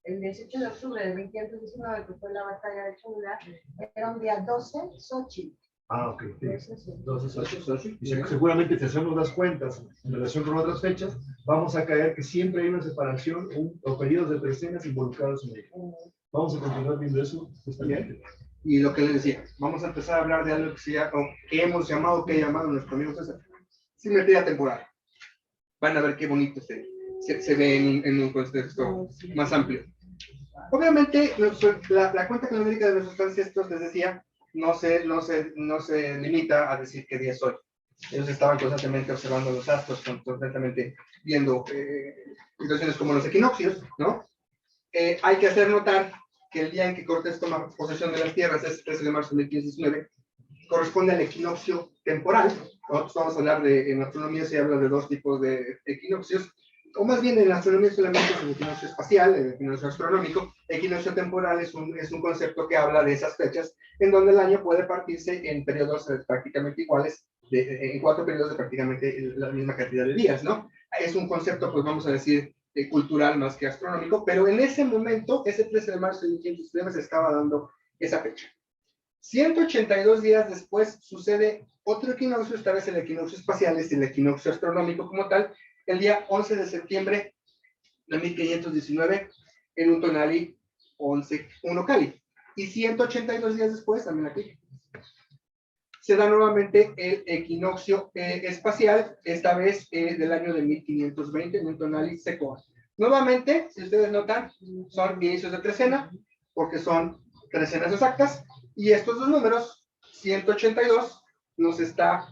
S6: el 18 de octubre de 1519, que fue la batalla de Cholula, era un día 12, Xochitl.
S4: Ah, ok. Sí. 12 Xochitl. Y seguramente si hacemos las cuentas en relación con otras fechas, vamos a caer que siempre hay una separación o periodos de trecenas involucrados en ello. Vamos a continuar viendo eso justamente.
S2: Y lo que les decía, vamos a empezar a hablar de algo que hemos llamado, que ha llamado nuestro amigo César, simetría temporal. Van a ver qué bonito se ve en un contexto más amplio. Obviamente, la cuenta calendarica de nuestros ancestros, les decía, no se limita a decir qué día es hoy. Ellos estaban constantemente observando los astros, constantemente viendo situaciones como los equinoccios, ¿no? Hay que hacer notar que el día en que Cortés toma posesión de las tierras, es 13 de marzo de 1519, corresponde al equinoccio temporal. Nosotros vamos a hablar en astronomía se habla de dos tipos de equinoccios, o más bien en astronomía solamente es el equinoccio espacial, el equinoccio astronómico. Equinoccio temporal es un concepto que habla de esas fechas en donde el año puede partirse en periodos prácticamente iguales, en 4 periodos de prácticamente la misma cantidad de días, ¿no? Es un concepto, pues vamos a decir, cultural más que astronómico, pero en ese momento, ese 13 de marzo de 1519 se estaba dando esa fecha. 182 días después sucede otro equinoccio, esta vez el equinoccio espacial, es el equinoccio astronómico como tal, el día 11 de septiembre de 1519 en un tonali 11-1 Cali. Y 182 días después, también aquí, se da nuevamente el equinoccio espacial, esta vez del año de 1520 en un tonali Secoa. Nuevamente, si ustedes notan, son inicios de trecena, porque son trecenas exactas, y estos dos números, 182, nos está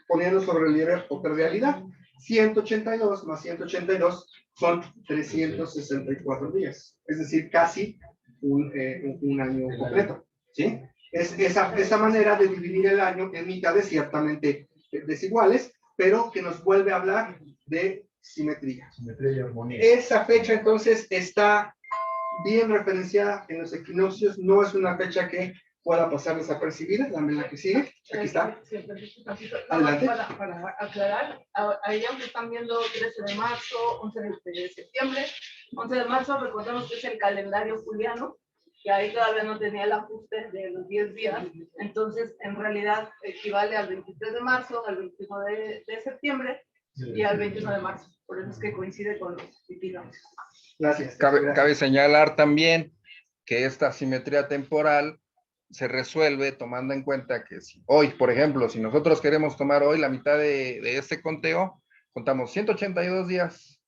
S2: poniendo sobre relieve otra realidad. 182 más 182 son 364 días, es decir, casi un año completo, ¿sí? Es esa manera de dividir el año en mitades ciertamente desiguales, pero que nos vuelve a hablar de simetría.
S4: Simetría y armonía.
S2: Esa fecha entonces está bien referenciada en los equinoccios, no es una fecha que pueda pasar desapercibida. Dame la que sigue, aquí está. Adelante.
S3: Para aclarar, ahí aunque están viendo 13 de marzo, 11 de septiembre, 11 de marzo recordemos que es el calendario juliano, que ahí todavía no tenía el ajuste de los 10 días, entonces en realidad equivale al 23 de marzo, al 21 de septiembre y al 21 de marzo, por eso es que coincide con los equinoccios.
S2: Gracias.
S1: Cabe señalar también que esta simetría temporal se resuelve tomando en cuenta que si hoy, por ejemplo, si nosotros queremos tomar hoy la mitad de este conteo, contamos 182 días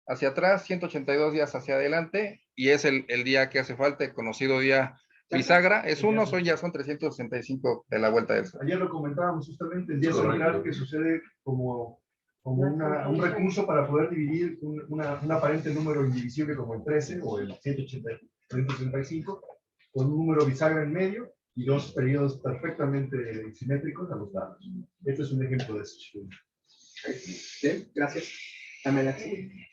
S1: hacia atrás, 182 días hacia adelante, y es el día que hace falta, el conocido día bisagra, es uno, hoy ya son 365 de la vuelta del sol.
S4: Ayer lo comentábamos justamente, el día celular que sucede como un recurso para poder dividir un aparente número indivisible como el 13 o el 185 con un número bisagra en medio y dos periodos perfectamente simétricos a los lados. Este es un ejemplo de eso.
S2: Bien, gracias. Dame la que sigue.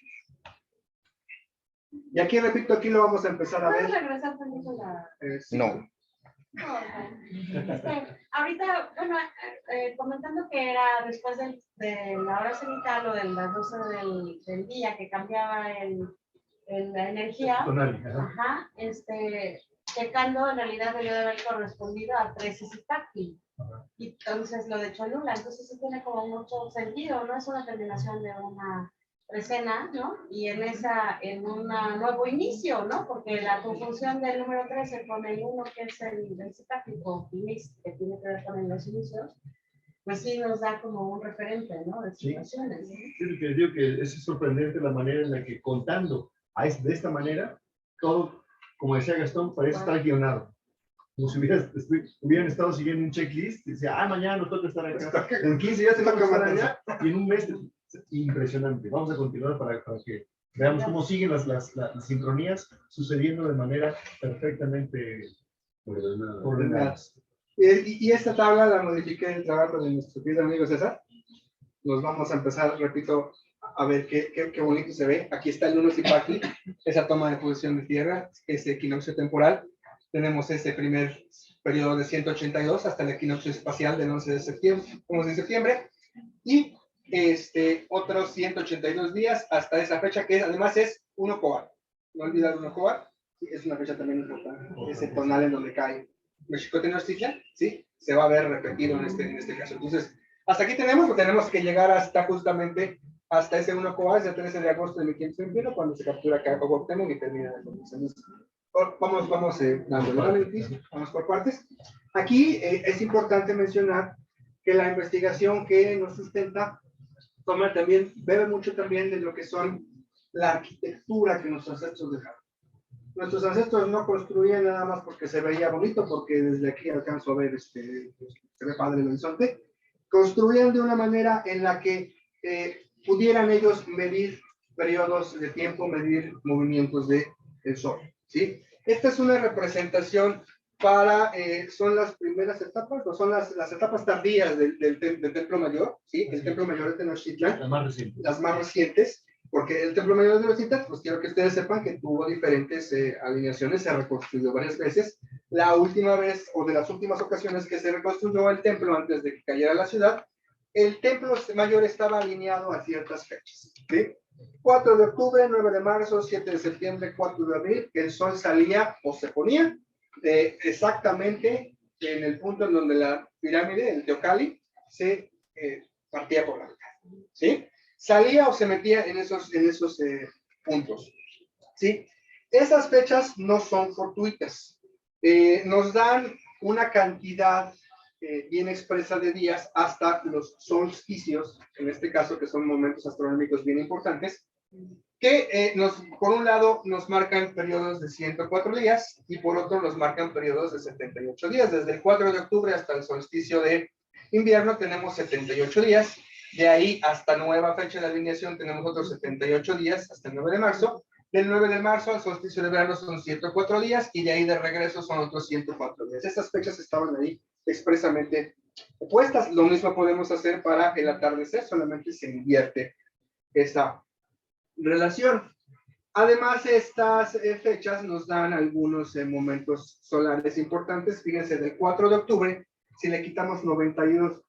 S2: Y aquí, repito, aquí lo vamos a empezar a ver.
S6: ¿Puedes regresar también a la...?
S2: Sí.
S1: No.
S6: Ahorita, bueno, comentando que era después de la hora cenital o de las 12 del día que cambiaba la energía,
S4: Tonal,
S6: ajá, checando en realidad debió de haber correspondido a 13 Zitáctil. Y entonces lo de Cholula, entonces sí tiene como mucho sentido, ¿no? Es una terminación de una trecena, ¿no? Y en un nuevo inicio, ¿no? Porque la conjunción del número 13 con el 1, que es el citáctico, que tiene que ver con los inicios, pues sí nos da como un referente, ¿no? De situaciones.
S4: Sí, que digo que es sorprendente la manera en la que contando de esta manera, todo, como decía Gastón, parece estar guionado. Como si hubieran estado siguiendo un checklist, y decía, mañana nos toca estar acá, en 15 días tengo que estar allá, y en un mes, impresionante. Vamos a continuar para que veamos cómo siguen las sincronías sucediendo de manera perfectamente ordenada.
S2: Y esta tabla la modifiqué en el trabajo de nuestro querido amigo César. Nos vamos a empezar, repito, a ver qué bonito se ve. Aquí está el 1 Zitáctil, esa toma de posición de tierra, ese equinoccio temporal. Tenemos ese primer periodo de 182 hasta el equinoccio espacial del 11 de septiembre, y otros 182 días hasta esa fecha, que además es 1 Cobar. No olvidar 1 Cobar, es una fecha también importante, ese tonal en donde cae México Tenochtitlan, ¿sí? Se va a ver repetido en este caso. Entonces, hasta aquí tenemos que llegar hasta justamente hasta ese 1 Cobar, el 13 de agosto de 1521, cuando se captura Cuauhtémoc y termina la condición. Vamos vamos por partes. Aquí es importante mencionar que la investigación que nos sustenta bebe mucho también de lo que son la arquitectura que nuestros ancestros dejaron. Nuestros ancestros no construían nada más porque se veía bonito, porque desde aquí alcanzo a ver, se ve padre el horizonte. Construían de una manera en la que pudieran ellos medir periodos de tiempo, medir movimientos del sol, ¿sí? Esta es una representación son las primeras etapas, o son las etapas tardías del Templo Mayor, ¿sí? El Templo Mayor de Tenochtitlan, las más recientes, porque el Templo Mayor de Tenochtitlan, pues quiero que ustedes sepan que tuvo diferentes alineaciones, se reconstruyó varias veces. La última vez, o de las últimas ocasiones que se reconstruyó el templo antes de que cayera la ciudad, el Templo Mayor estaba alineado a ciertas fechas, ¿sí? 4 de octubre, 9 de marzo, 7 de septiembre, 4 de abril, el sol salía o se ponía exactamente en el punto en donde la pirámide, el Teocalli, se partía por la mitad, ¿sí? Salía o se metía en esos puntos, ¿sí? Esas fechas no son fortuitas, nos dan una cantidad bien expresa de días hasta los solsticios, en este caso que son momentos astronómicos bien importantes, que por un lado nos marcan periodos de 104 días y por otro nos marcan periodos de 78 días. Desde el 4 de octubre hasta el solsticio de invierno tenemos 78 días, de ahí hasta nueva fecha de alineación tenemos otros 78 días hasta el 9 de marzo, Del 9 de marzo al solsticio de verano son 104 días y de ahí de regreso son otros 104 días. Estas fechas estaban ahí expresamente puestas. Lo mismo podemos hacer para el atardecer, solamente se invierte esta relación. Además, estas fechas nos dan algunos momentos solares importantes. Fíjense, del 4 de octubre, si le quitamos 91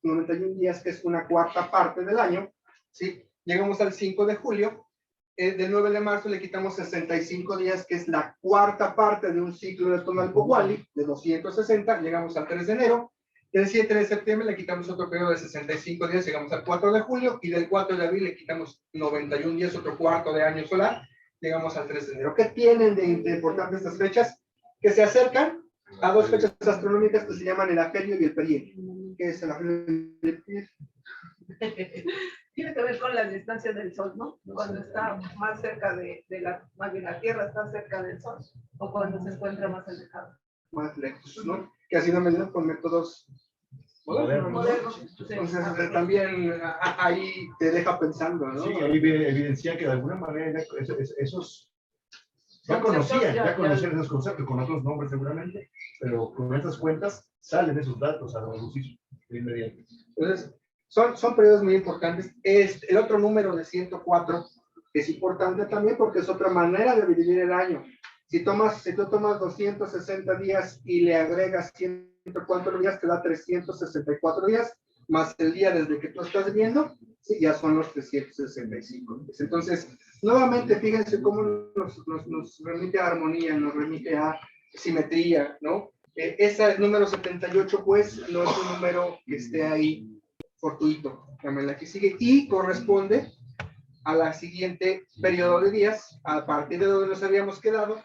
S2: días, que es una cuarta parte del año, ¿sí? Llegamos al 5 de julio. Del 9 de marzo le quitamos 65 días, que es la cuarta parte de un ciclo de Tonalpohualli, de 260, llegamos al 3 de enero. Del 7 de septiembre le quitamos otro periodo de 65 días, llegamos al 4 de julio, y del 4 de abril le quitamos 91 días, otro cuarto de año solar, llegamos al 3 de enero. ¿Qué tienen de importante estas fechas? Que se acercan a dos fechas astronómicas que se llaman el afelio y el perihelio. ¿Qué es el afelio y el perihelio?
S3: Tiene que ver con la distancia del Sol, ¿no? Cuando está más cerca más bien la Tierra está cerca del Sol, o cuando se encuentra más alejado.
S2: Más lejos, ¿no? Que ha sido medido con métodos modernos, ¿no? Entonces, también ahí te deja pensando, ¿no?
S4: Sí, ahí evidencia que de alguna manera esos ya conocían esos conceptos con otros nombres seguramente, pero con estas cuentas salen esos datos a reducir de inmediato.
S2: Entonces, son periodos muy importantes. El otro número de 104 es importante también porque es otra manera de dividir el año. Si tú tomas 260 días y le agregas 104 días, te da 364 días, más el día desde que tú estás viviendo, sí, ya son los 365. Entonces, nuevamente, fíjense cómo nos remite a armonía, nos remite a simetría, ¿no? Ese número 78, pues, no es un número que esté ahí fortuito, la que sigue, y corresponde a la siguiente periodo de días, a partir de donde nos habíamos quedado,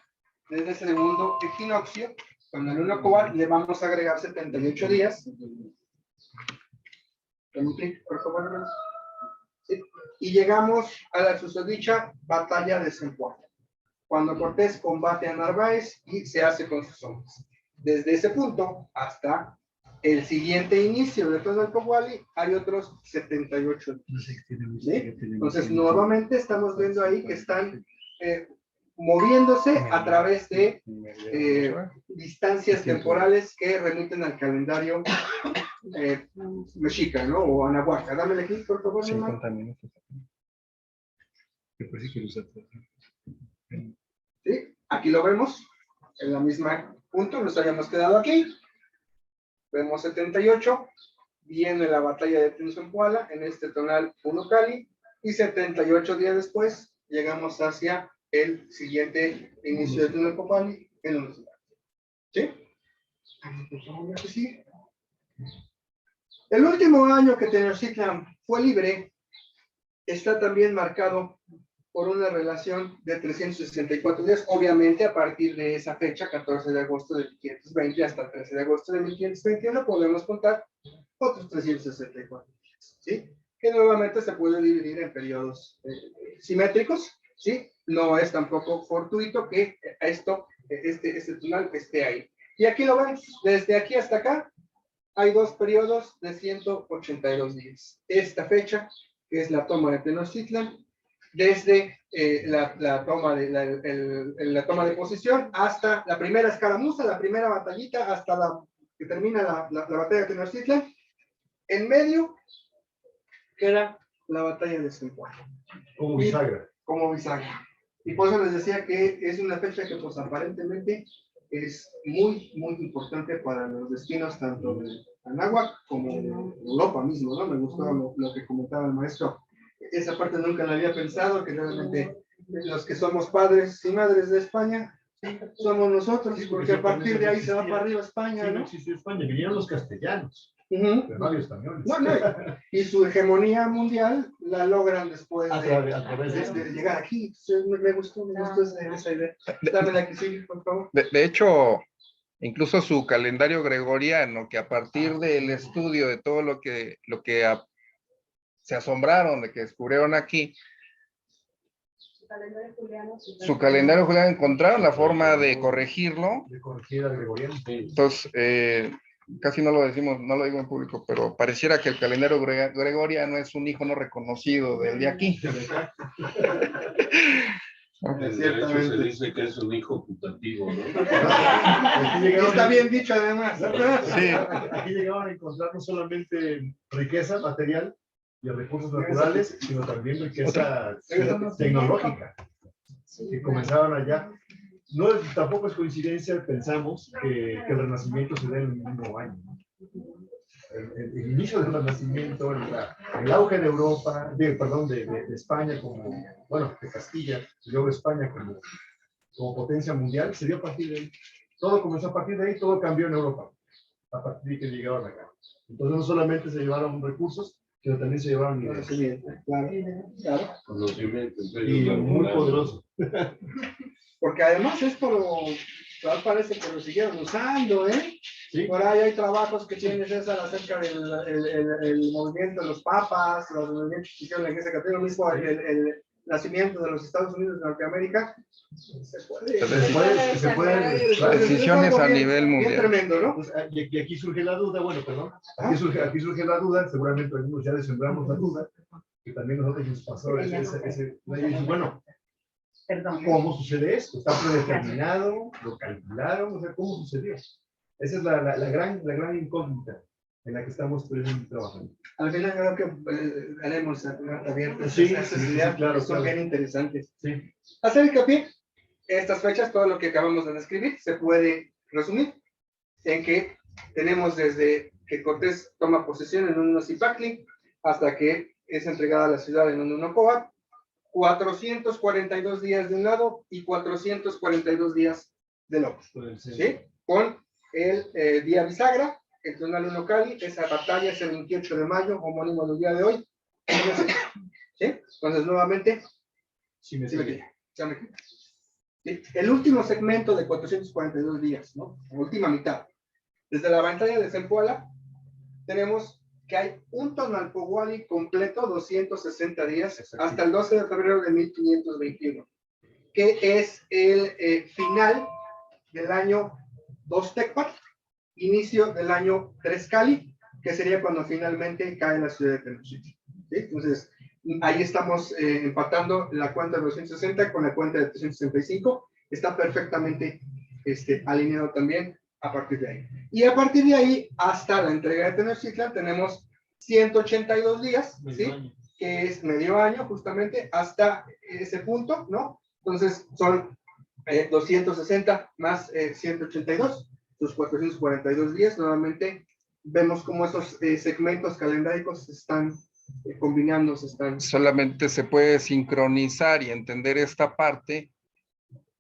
S2: desde el segundo equinoccio, con la luna cobal, le vamos a agregar 78 días. Por favor. Sí. Y llegamos a la susodicha batalla de Zempoala, cuando Cortés combate a Narváez y se hace con sus hombres. Desde ese punto hasta el siguiente inicio de Tonalpohualli hay otros 78 días. ¿Sí? Entonces, nuevamente estamos viendo ahí que están moviéndose a través de distancias temporales que remiten al calendario mexica, ¿no? O anahuaca. Dámele aquí, por favor.
S1: 50 minutos.
S2: ¿Sí? Aquí lo vemos, en la misma punto, nos habíamos quedado aquí. Vemos 78, viene la batalla de Tlazompoala en este tonal Unocal, y 78 días después llegamos hacia el siguiente inicio de Tlazompoala en Unocal. ¿Sí? ¿Sí? El último año que Tenochtitlan fue libre está también marcado por una relación de 364 días, obviamente a partir de esa fecha, 14 de agosto de 1520 hasta 13 de agosto de 1521, podemos contar otros 364 días, ¿sí? Que nuevamente se puede dividir en periodos simétricos, ¿sí? No es tampoco fortuito que este tonal esté ahí. Y aquí lo ven, desde aquí hasta acá, hay dos periodos de 182 días. Esta fecha, que es la toma de Tenochtitlan, desde la toma de posición hasta la primera escaramuza, la primera batallita, hasta que termina la batalla de Tenochtitlan. En medio queda la batalla de Zempoala.
S4: Como bisagra.
S2: Como bisagra. Y por eso les decía que es una fecha que pues aparentemente es muy, muy importante para los destinos tanto de Anáhuac como de Europa mismo, ¿no? Me gustó lo que comentaba el maestro. Esa parte nunca la había pensado, que realmente los que somos padres y madres de España somos nosotros, porque a partir de ahí se va para arriba España,
S4: Sí,
S2: ¿no?
S4: no existió España, vinieron los castellanos, pero no había españoles.
S2: No, y su hegemonía mundial la logran después
S4: A través
S2: de llegar aquí. Me gustó esa idea. Dame la que sigue, por favor.
S1: De hecho, incluso su calendario gregoriano, que a partir del estudio de todo lo que se asombraron de que descubrieron aquí, su calendario juliano encontraron la forma de corregirlo.
S4: de corregir al gregoriano.
S1: Entonces, casi no lo decimos, no lo digo en público, pero pareciera que el calendario gregoriano es un hijo no reconocido del de aquí.
S5: En derecho se dice que es un hijo putativo, ¿no?
S2: Está bien dicho además.
S4: Sí. Aquí llegaban a encontrar no solamente riqueza material y recursos naturales, sino también riqueza tecnológica, que comenzaban allá. No, tampoco es coincidencia, pensamos que el Renacimiento se da en el mismo año. El inicio del Renacimiento, el auge de Europa, de España como, bueno, de Castilla, y luego España como potencia mundial, se dio a partir de ahí. Todo comenzó a partir de ahí, todo cambió en Europa, a partir de que llegaron acá. Entonces no solamente se llevaron recursos, sino también se llevaron ideas.
S2: Claro.
S5: Conocimiento.
S4: Y muy poderoso.
S2: Porque además esto tal parece que lo siguieron usando, ¿eh?
S4: Sí.
S2: Por ahí hay trabajos que tiene César acerca del el movimiento de los papas, los movimientos que hicieron la Iglesia Católica, mismo el nacimiento de los Estados Unidos de Norteamérica. Se puede.
S1: Decisiones a nivel
S2: Bien
S1: mundial.
S2: tremendo, ¿no?
S4: Pues, y aquí surge la duda, bueno, perdón, aquí surge la duda, seguramente algunos ya les sembramos la duda, que también nosotros nos pasó bueno, ¿cómo sucede esto? ¿Está predeterminado? ¿Lo calcularon? O sea, ¿cómo sucedió? Esa es la gran incógnita en la que estamos trabajando.
S2: Al final creo que haremos abiertas
S4: Sí,
S2: esas
S4: sí,
S2: ideas,
S4: claro,
S2: son
S4: claro.
S2: bien interesantes.
S4: Sí.
S2: Hacer hincapié, estas fechas, todo lo que acabamos de describir, se puede resumir en que tenemos desde que Cortés toma posesión en un Cipactli hasta que es entregada a la ciudad en un Unocoa, 442 días de un lado y 442 días del otro, ¿sí? Con el día bisagra, el tonal Unocali, esa batalla es el 28 de mayo, homónimo del día de hoy. ¿Sí? Entonces, nuevamente, sí me queda. ¿Sí? El último segmento de 442 días, ¿no? La última mitad. Desde la batalla de Zempoala, tenemos que hay un Tonalpohualli completo, 260 días, hasta el 12 de febrero de 1521, que es el final del año 2 Tecpat, inicio del año 3 Cali, que sería cuando finalmente cae la ciudad de Tenochtitlan. ¿Sí? Entonces, ahí estamos empatando la cuenta de 260 con la cuenta de 365, está perfectamente alineado también a partir de ahí. Y a partir de ahí, hasta la entrega de Tenochtitlan, tenemos 182 días, ¿sí? Que es medio año justamente hasta ese punto, ¿no? Entonces, son 260 más 182, los 442 días. Nuevamente, vemos cómo esos segmentos calendáricos están combinándose.
S1: Solamente se puede sincronizar y entender esta parte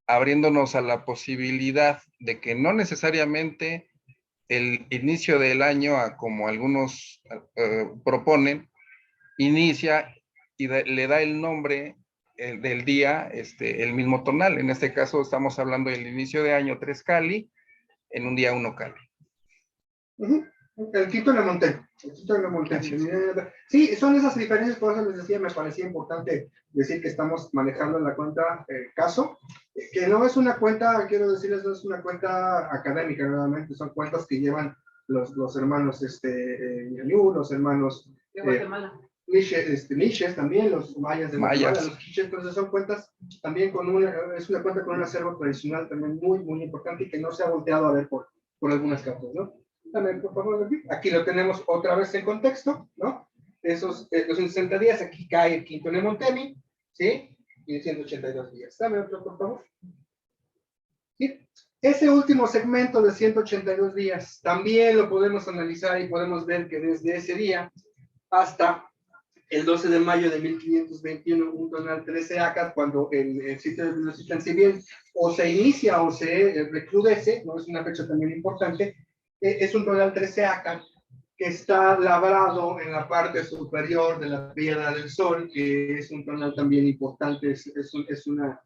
S1: abriéndonos a la posibilidad de que no necesariamente el inicio del año, como algunos proponen, inicia y le da el nombre del día el mismo tonal. En este caso estamos hablando del inicio de año 3 Cali, en un día 1 Cali.
S2: El Quito de la Montaña. Sí, son esas diferencias, por eso les decía, me parecía importante decir que estamos manejando la cuenta caso, que no es una cuenta, quiero decirles, no es una cuenta académica, nuevamente, son cuentas que llevan los hermanos Yaniú, los hermanos
S3: de Guatemala.
S2: Miches también, los mayas de Guatemala,
S1: Mayas.
S2: los quiches, entonces son cuentas también es una cuenta con un acervo tradicional también muy importante y que no se ha volteado a ver por algunas capas, ¿no? También, por favor, aquí lo tenemos otra vez en contexto, ¿no? Esos 260 días, aquí cae el quinto Nemontemi, ¿sí? Y 182 días. Dame otro, por favor. ¿Sí? Ese último segmento de 182 días también lo podemos analizar y podemos ver que desde ese día hasta el 12 de mayo de 1521, un tonal 13 acas, cuando el sitio de Tenochtitlan, si bien o se inicia o se recrudece, ¿no? Es una fecha también importante, es un tonal 13 acá que está labrado en la parte superior de la Piedra del Sol, que es un tonal también importante, es una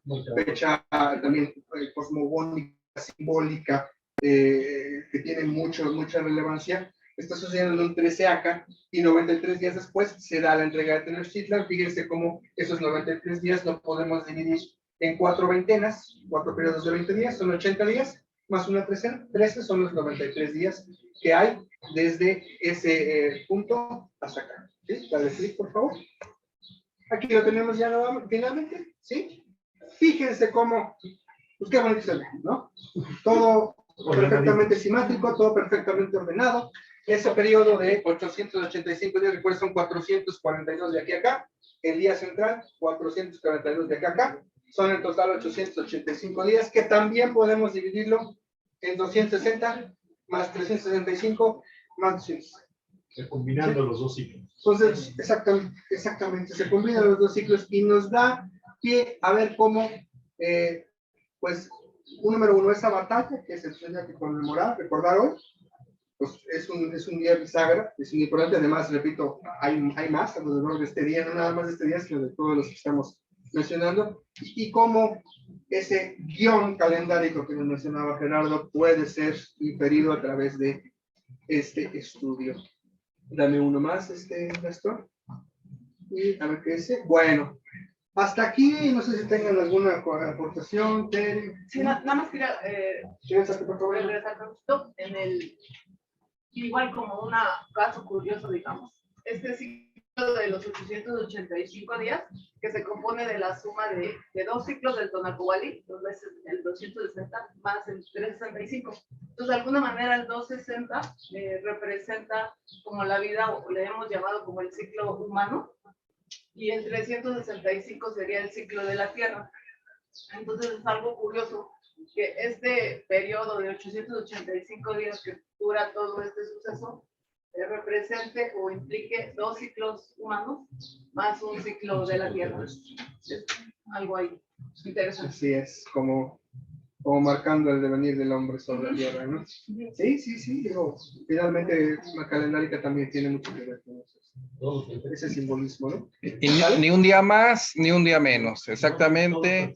S2: fecha también cosmogónica, simbólica, que tiene mucha relevancia. Está sucediendo en un 13 acá y 93 días después se da la entrega de Tenochtitlan. Fíjense cómo esos 93 días lo podemos dividir en 4 ventenas, 4 periodos de 20 días, son 80 días, más una trecena, 13 son los 93 días que hay desde ese punto hasta acá. ¿Sí? Dale clic, por favor. Aquí lo tenemos ya finalmente, ¿sí? Fíjense cómo, pues qué bonito se ve, ¿no? Todo perfectamente simétrico, todo perfectamente ordenado. Ese periodo de 885 días, recuerden, son 442 de aquí a acá. El día central, 442 de acá a acá. Son en total 885 días, que también podemos dividirlo en 260 más 365 más 200.
S4: Combinando los dos ciclos.
S2: Entonces, exactamente, se combinan los dos ciclos y nos da pie a ver cómo, pues, un número uno, esa batalla, que es el día que conmemorar, recordar hoy, pues es un día bisagra, es muy importante. Además, repito, hay más alrededor de este día, no nada más de este día, sino de todos los que estamos mencionando, y cómo ese guión calendárico que nos mencionaba Gerardo puede ser inferido a través de este estudio. Dame uno más, Néstor. Y a ver qué dice. Bueno, hasta aquí, no sé si tengan alguna aportación, Tere.
S3: Sí, nada más quería
S2: Regresate, por favor.
S3: regresar un poquito en el, igual como un caso curioso, digamos, este ciclo de los 885 días, que se compone de la suma de dos ciclos del Tonalpohualli, dos veces el 260 más el 365. Entonces, de alguna manera, el 260 representa como la vida, o le hemos llamado como el ciclo humano, y el 365 sería el ciclo de la Tierra. Entonces, es algo curioso que este periodo de 885 días que dura todo este suceso represente o implique dos ciclos humanos más un ciclo de la Tierra. Es algo ahí interesante.
S2: Así es, como marcando el devenir del hombre sobre la tierra, ¿no? Sí, digo, finalmente la calendárica también tiene mucho que ver con eso. Ese simbolismo, ¿no?
S1: Y ni un día más, ni un día menos, exactamente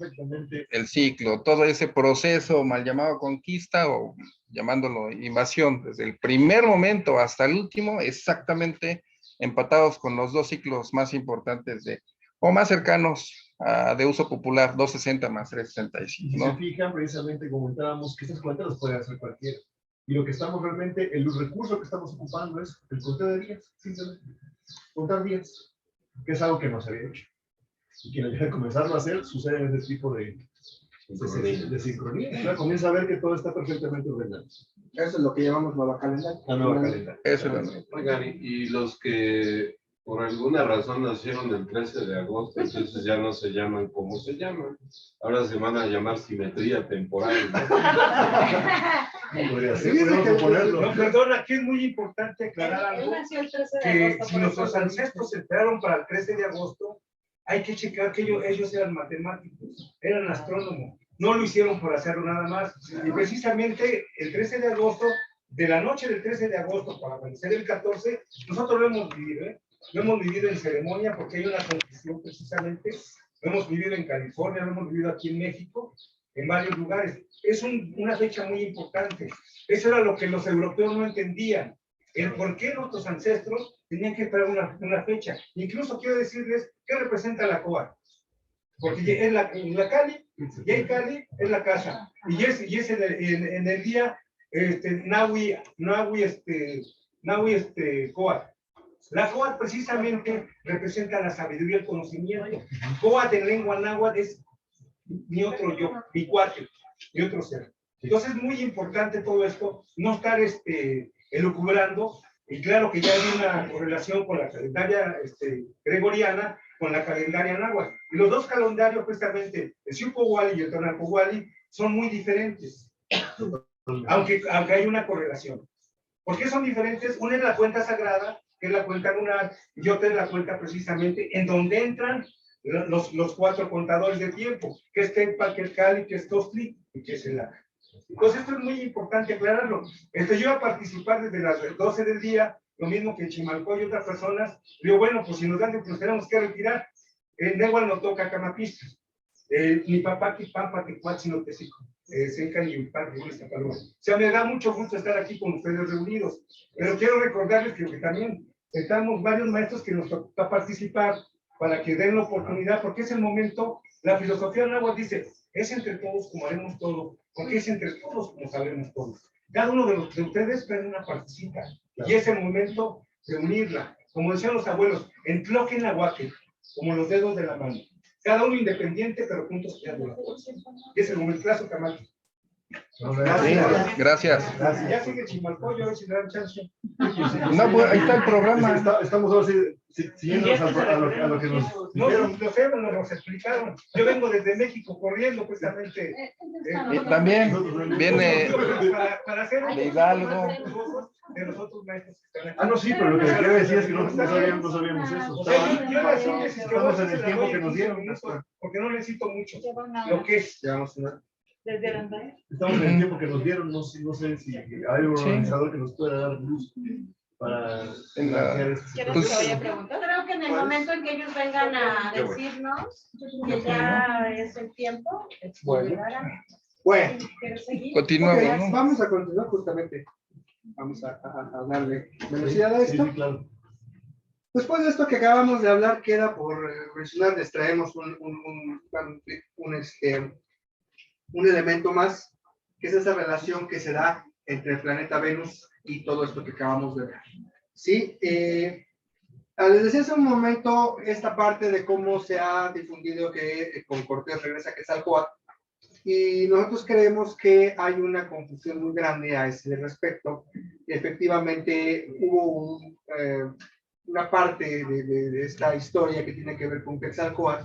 S1: el ciclo, todo ese proceso mal llamado conquista o llamándolo invasión, desde el primer momento hasta el último, exactamente empatados con los dos ciclos más importantes o más cercanos de uso popular, 260 más 365, ¿no?
S4: Si se fijan, precisamente comentábamos que estas cuentas las puede hacer cualquiera. Y lo que estamos realmente, el recurso que estamos ocupando es el conteo de días, simplemente. Contar días, que es algo que no se había hecho. Y que al comenzarlo a hacer, sucede en este tipo de sincronía. Claro, comienza a ver que todo está perfectamente ordenado.
S2: Eso es lo que llamamos nueva calendaria.
S4: La nueva calendaria.
S1: Eso es lo nuevo.
S5: Oigan, y los que por alguna razón nacieron el 13 de agosto, entonces ya no se llaman como se llaman. Ahora se van a llamar simetría temporal, ¿no?
S4: Podría ser, podemos proponerlo.
S7: No, perdón, aquí es muy importante aclarar
S6: Él
S7: algo,
S6: nació el 13 de
S7: que
S6: agosto.
S7: si
S6: por
S7: nuestros
S6: eso-
S7: ancestros se enteraron para el 13 de agosto, hay que checar que ellos eran matemáticos, eran astrónomos, no lo hicieron por hacerlo nada más. Y precisamente el 13 de agosto, de la noche del 13 de agosto para amanecer el 14, nosotros lo hemos vivido, ¿eh? Lo hemos vivido en ceremonia porque hay una confusión precisamente, lo hemos vivido en California, lo hemos vivido aquí en México, en varios lugares. Es una fecha muy importante. Eso era lo que los europeos no entendían. El por qué nuestros ancestros tenían que traer una fecha. Incluso quiero decirles qué representa la Coa. Porque es la Cali, y el Cali es la casa. Y es en el día Nahui Coa. La Coa precisamente representa la sabiduría y el conocimiento. Coa en lengua náhuatl es mi otro yo, mi cuate, mi otro ser. Entonces es muy importante todo esto, no estar elucubrando, y claro que ya hay una correlación con la calendaria gregoriana, con la calendaria náhuatl. Y los dos calendarios, precisamente, el Xiuhpohualli y el Tonalpohualli, son muy diferentes, aunque hay una correlación. ¿Por qué son diferentes? Una es la cuenta sagrada, que es la cuenta lunar, y otra es la cuenta precisamente en donde entran los cuatro contadores de tiempo, que es Tempa, que es Cali, que es Tostli y que es el Ara. Entonces esto es muy importante aclararlo. Yo iba a participar desde las 12 del día, lo mismo que Chimalcó y otras personas. Digo, bueno, pues si nos dan, pues tenemos que retirar. En Nehual no toca Camapista. Mi papá, que pampa, que cuat, sino que sí. Senca y Upar, o sea, me da mucho gusto estar aquí con ustedes reunidos. Pero quiero recordarles que también estamos varios maestros que nos toca participar para que den la oportunidad, porque es el momento. La filosofía náhuatl dice, es entre todos como haremos todo, porque es entre todos como sabremos todo. Cada uno de ustedes trae una partecita, y es el momento de unirla. Como decían los abuelos, entloquen la guaque, como los dedos de la mano. cada uno independiente, pero juntos creando. Y es el momentazo, Camacho.
S1: Sí, gracias.
S7: Ya sigue Chimalpoyo, a ver si le dan chance.
S1: No, pues, ahí está el programa.
S4: Estamos ahora sí, siguiendo a lo que nos
S7: No,
S4: dijeron.
S7: lo sé, nos explicaron. Yo vengo desde México corriendo, precisamente.
S1: Y también viene
S7: Para hacer
S1: de Hidalgo.
S7: de los otros maestros que están aquí.
S4: Ah, no, sí, pero lo que quiero decir es que no sabíamos eso.
S7: O sea, yo era simple, si
S4: Estamos en
S7: se
S4: el
S7: la
S4: tiempo
S7: doy
S4: que
S7: en
S4: nos
S7: 15
S4: dieron.
S7: minutos, porque no necesito mucho.
S6: Llevan
S7: Lo que es.
S4: Llevamos
S6: desde Arandaya.
S4: Estamos en el tiempo que nos dieron, no sé si hay un organizador que nos pueda dar luz para plantear esto.
S6: ¿Quieres que te vaya a preguntar? Creo que en el momento en que ellos vengan a decirnos que ya es el tiempo,
S2: Bueno.
S1: Continuamos,
S2: Ok,
S1: ¿no?
S2: vamos a continuar justamente. Vamos a darle velocidad a esto.
S4: Sí, claro.
S2: Después de esto que acabamos de hablar, queda por mencionar, les traemos un elemento más, que es esa relación que se da entre el planeta Venus y todo esto que acabamos de ver. ¿Sí? Les decía hace un momento esta parte de cómo se ha difundido que con Cortés regresa a Quetzalcóatl, y nosotros creemos que hay una confusión muy grande a ese respecto. Efectivamente, hubo una parte de esta historia que tiene que ver con Quetzalcóatl,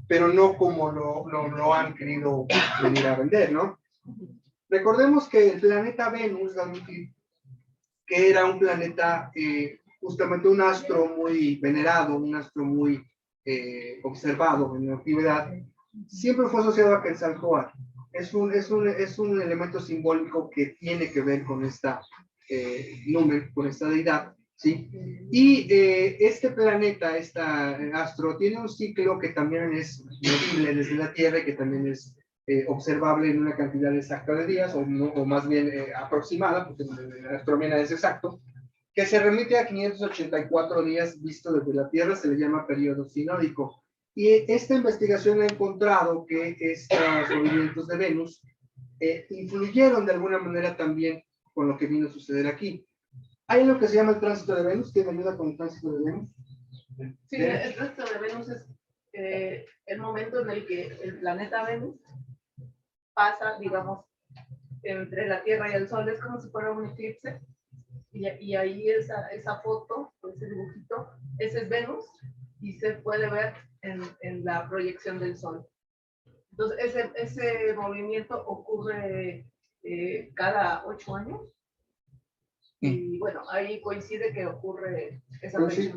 S2: pero no como lo han querido venir a vender, ¿no? Recordemos que el planeta Venus, que era un planeta, justamente un astro muy venerado, un astro muy observado en la antigüedad, siempre fue asociado a Quetzalcóatl. Es un elemento simbólico que tiene que ver con esta número, con esta deidad, ¿sí? Y este planeta, astro, tiene un ciclo que también es medible desde la Tierra y que también es observable en una cantidad exacta de días, o más bien aproximada, porque la astronomía es exacto, que se remite a 584 días visto desde la Tierra, se le llama periodo sinódico. Y esta investigación ha encontrado que estos movimientos de Venus influyeron de alguna manera también con lo que vino a suceder aquí. Hay lo que se llama el tránsito de Venus. ¿Quién ayuda con el tránsito de Venus?
S3: Sí, el tránsito de Venus es el momento en el que el planeta Venus pasa, digamos, entre la Tierra y el Sol. Es como si fuera un eclipse. Y ahí esa foto, ese dibujito, ese es Venus y se puede ver en la proyección del Sol. Entonces, ese movimiento ocurre cada 8 años. Y bueno, ahí coincide que ocurre esa fecha.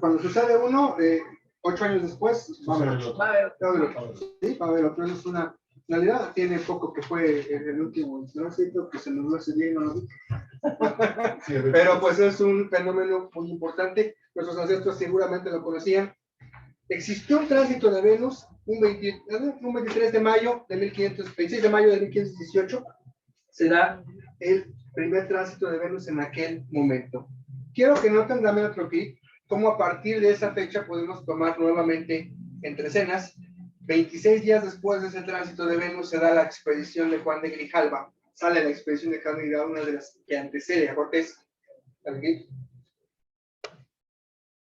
S2: Cuando sucede uno, 8 años después, va a haber otro.
S3: Va a haber
S2: Sí, va a haber otro. Es una realidad. Tiene poco que fue el último. No sé, creo que se nos hace bien, ¿no? Pero pues es un fenómeno muy importante. Nuestros ancestros seguramente lo conocían. Existió un tránsito de Venus un 23 de mayo de 26 de mayo de 1518. Se da el primer tránsito de Venus en aquel momento. Quiero que noten, dame otro clic, cómo a partir de esa fecha podemos tomar nuevamente entre escenas. 26 días después de ese tránsito de Venus se da la expedición de Juan de Grijalva. Sale la expedición de Juan de Grijalva, una de las que antecede a Cortés.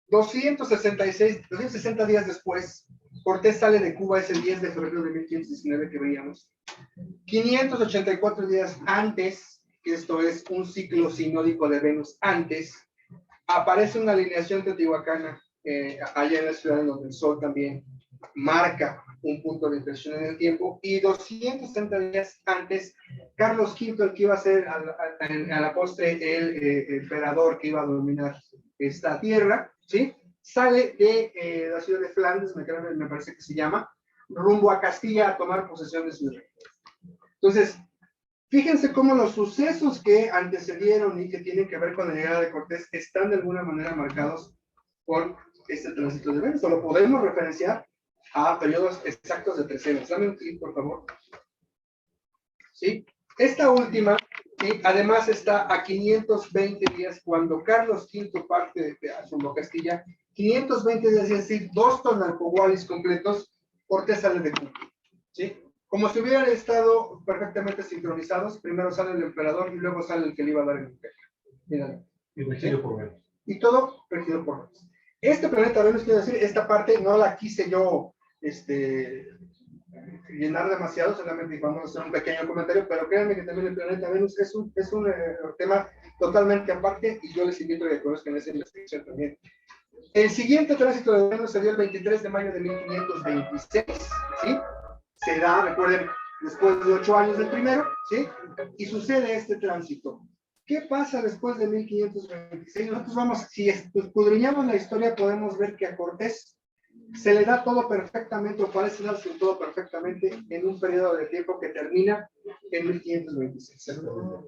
S2: 260 días después, Cortés sale de Cuba, es el 10 de febrero de 1519 que veíamos. 584 días antes, que esto es un ciclo sinódico de Venus antes, aparece una alineación teotihuacana allá en la ciudad en donde el Sol también marca un punto de inflexión en el tiempo, y 260 días antes, Carlos V, el que iba a ser a la postre el emperador que iba a dominar esta tierra, ¿sí? Sale de la ciudad de Flandes, me parece que se llama, rumbo a Castilla a tomar posesión de su reino. Entonces, fíjense cómo los sucesos que antecedieron y que tienen que ver con la llegada de Cortés están de alguna manera marcados por este tránsito de Venus. Lo podemos referenciar a periodos exactos de trecenas. Dame un clic, por favor. ¿Sí? Esta última, ¿sí? Además está a 520 días cuando Carlos V parte de rumbo a Castilla. 520 días, es decir, 2 tonalpohualis completos, Cortés sale de Cuba. ¿Sí? Como si hubieran estado perfectamente sincronizados, primero sale el emperador y luego sale el que le iba a dar el imperio. Mira.
S4: Y regido por Venus.
S2: Y todo regido por Venus. Este planeta Venus, quiero decir, esta parte no la quise yo llenar demasiado, solamente vamos a hacer un pequeño comentario, pero créanme que también el planeta Venus es un tema totalmente aparte y yo les invito a que conozcan esa investigación también. El siguiente tránsito de Venus se dio el 23 de mayo de 1526, ¿sí? Se da, recuerden, después de 8 años del primero, ¿sí? Y sucede este tránsito. ¿Qué pasa después de 1526? Nosotros vamos, si escudriñamos la historia, podemos ver que a Cortés se le da todo perfectamente, o parece darse todo perfectamente, en un periodo de tiempo que termina en 1526.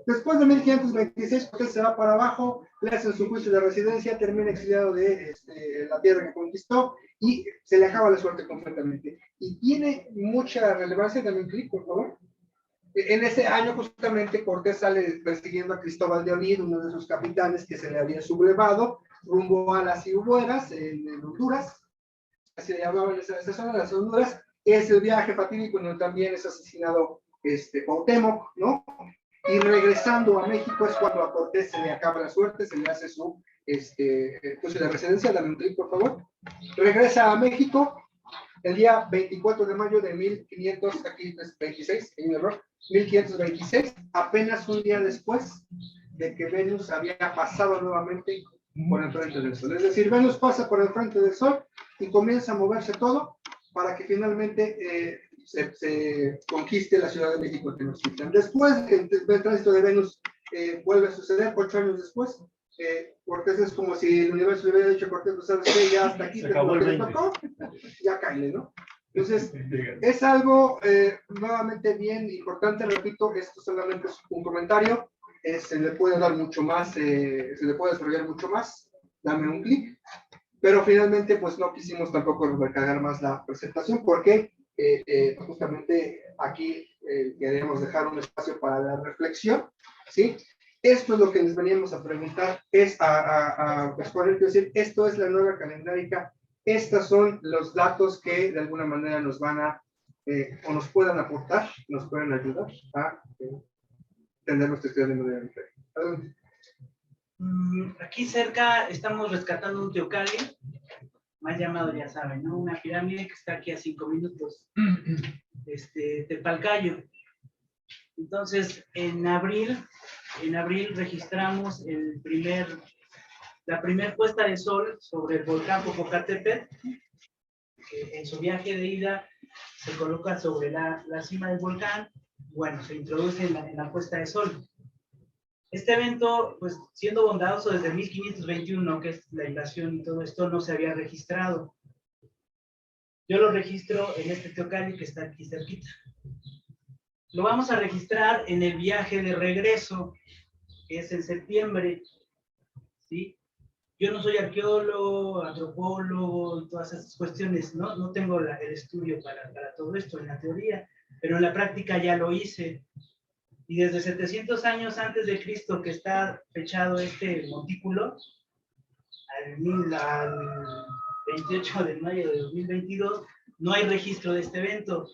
S2: Después de 1526, Cortés se va para abajo, le hacen su juicio de residencia, termina exiliado de la tierra que conquistó y se le acaba la suerte completamente. Y tiene mucha relevancia, también clic, por favor. En ese año justamente Cortés sale persiguiendo a Cristóbal de Olid, uno de sus capitanes que se le había sublevado, rumbo a las Cibueras, en Honduras. Así le llamaban esa zona de las Honduras. Es el viaje fatídico en donde también es asesinado Cuauhtémoc, ¿no? Y regresando a México es cuando a Cortés se le acaba la suerte, se le hace su juicio de residencia. Dame un clic, por favor. Regresa a México el día 24 de mayo de 1526, hay un error, 1526, apenas un día después de que Venus había pasado nuevamente por el frente del Sol. Es decir, Venus pasa por el frente del Sol y comienza a moverse todo para que finalmente se conquiste la Ciudad de México Tenochtitlan. Después del tránsito de Venus vuelve a suceder 8 años después. Cortés es como si el universo le hubiera dicho a Cortés, pues sabes qué, ya hasta aquí te tocó, ya cae, ¿no? Entonces, es algo nuevamente bien importante, repito, esto solamente es un comentario, se le puede dar mucho más, se le puede desarrollar mucho más, dame un clic, pero finalmente pues no quisimos tampoco recargar más la presentación porque justamente aquí queremos dejar un espacio para la reflexión, ¿sí? Esto es lo que les veníamos a preguntar, es a exponer, es decir, esto es la nueva calendárica, estos son los datos que de alguna manera nos van a, o nos puedan aportar, nos pueden ayudar a entender nuestra historia de manera diferente.
S8: Aquí cerca estamos rescatando un teocalli, más llamado, ya saben, ¿no? Una pirámide que está aquí a 5 minutos, Tepalcayo. Entonces, en abril registramos la primer puesta de sol sobre el volcán Popocatépetl, que en su viaje de ida se coloca sobre la cima del volcán, bueno, se introduce en la puesta de sol. Este evento, pues siendo bondadoso desde 1521, que es la invasión y todo esto, no se había registrado. Yo lo registro en este teocalli que está aquí cerquita. Lo vamos a registrar en el viaje de regreso, que es en septiembre, ¿sí? Yo no soy arqueólogo, antropólogo y todas esas cuestiones, ¿no? No tengo el estudio para todo esto en la teoría, pero en la práctica ya lo hice. Y desde 700 años antes de Cristo que está fechado este montículo, al 28 de mayo de 2022, no hay registro de este evento.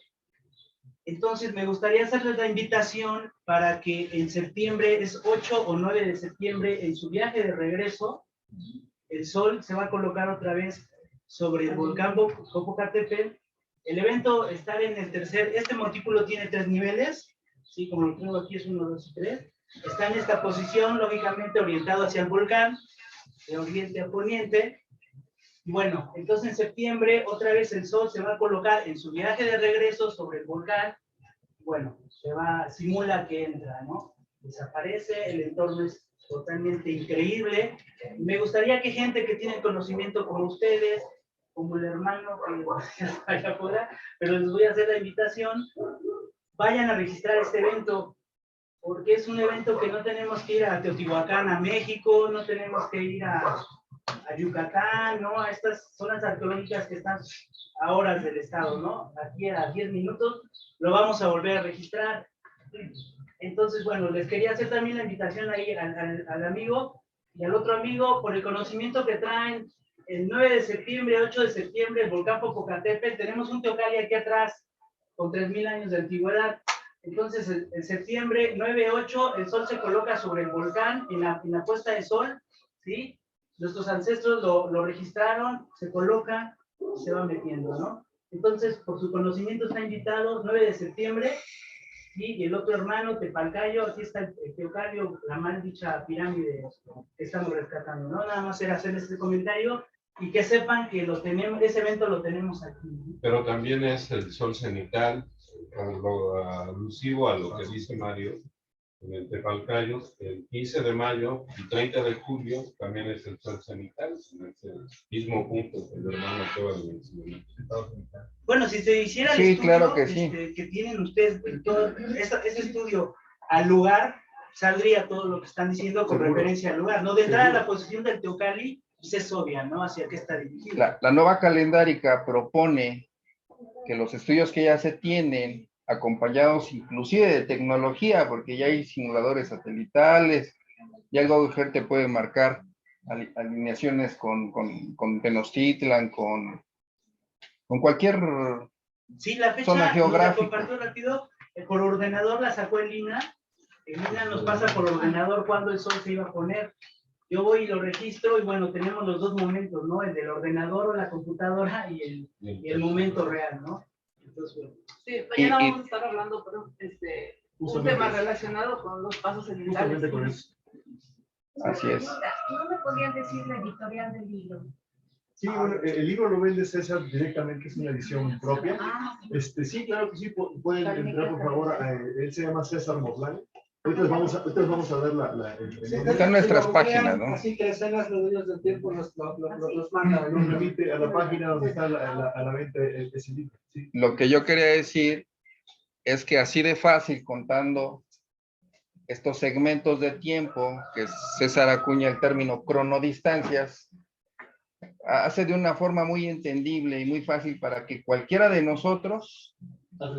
S8: Entonces me gustaría hacerles la invitación para que en septiembre, es 8 o 9 de septiembre, en su viaje de regreso, el sol se va a colocar otra vez sobre el volcán Popocatépetl. El evento está en el este montículo tiene 3 niveles, ¿sí? Como lo tengo aquí es 1, 2 y 3. Está en esta posición, lógicamente orientado hacia el volcán, de oriente a poniente. Y bueno, entonces en septiembre otra vez el sol se va a colocar en su viaje de regreso sobre el volcán. Bueno, simula que entra, ¿no? Desaparece, el entorno es totalmente increíble. Me gustaría que gente que tiene conocimiento como ustedes, como el hermano que está allá afuera, pero les voy a hacer la invitación, vayan a registrar este evento, porque es un evento que no tenemos que ir a Teotihuacán, a México, no tenemos que ir a Yucatán, ¿no? A estas zonas arqueológicas que están a horas del estado, ¿no? Aquí a 10 minutos lo vamos a volver a registrar. Entonces, bueno, les quería hacer también la invitación ahí al amigo y al otro amigo por el conocimiento que traen. El 9 de septiembre, 8 de septiembre, el volcán Popocatépetl, tenemos un teocalli aquí atrás con 3000 años de antigüedad. Entonces, en septiembre 9-8, el sol se coloca sobre el volcán en la puesta de sol, ¿sí? nuestros ancestros lo registraron, se coloca, se va metiendo, ¿no? Entonces, por su conocimiento está invitado, 9 de septiembre, y el otro hermano, Tepalcayo, aquí está el Teocalio, la mal dicha pirámide que estamos rescatando, ¿no? Nada más era hacer este comentario y que sepan que ese evento lo tenemos aquí, ¿no?
S5: Pero también es el sol cenital, alusivo a lo que dice Mario, en el Tepalcayo, el 15 de mayo y 30 de julio también es el sol cenital, en ese mismo punto que el hermano acaba de mencionar.
S8: Bueno, si se hiciera el
S1: Sí,
S8: estudio
S1: claro que sí.
S8: que tienen ustedes, todo ese estudio al lugar, saldría todo lo que están diciendo con
S1: Seguro.
S8: referencia al lugar, ¿no? De entrada,
S1: Seguro.
S8: la posición del Teocalli pues es obvia, ¿no? Hacia qué está dirigido.
S1: La nueva calendárica propone que los estudios que ya se tienen, acompañados inclusive de tecnología, porque ya hay simuladores satelitales, ya el Google Earth te puede marcar alineaciones con Tenochtitlan, con cualquier
S8: Sí, la fecha
S1: zona
S8: nos la
S1: geográfica.
S8: compartió rápido, por ordenador la sacó en Lina nos pasa por ordenador cuándo el sol se iba a poner. Yo voy y lo registro y bueno, tenemos los dos momentos, ¿no? El del ordenador o la computadora y el momento real, ¿no? Entonces, bueno.
S3: Sí, mañana vamos a estar hablando, pero un tema relacionado con los pasos
S4: Justamente
S3: cenitales.
S4: con eso.
S1: Así es.
S6: ¿No me podrían decir la editorial del libro?
S4: Sí, bueno, el libro lo vende César directamente, es una edición propia. Sí, claro que sí, pueden entrar por favor, él se llama César Morlán. Ahorita les vamos a ver
S1: Está en nuestras páginas, ¿no?
S2: Así que escenas los días del tiempo los manda.
S4: nos remite a la página donde está a la venta ese libro. Sí.
S1: Lo que yo quería decir es que así de fácil, contando estos segmentos de tiempo, que César acuña el término cronodistancias, hace de una forma muy entendible y muy fácil para que cualquiera de nosotros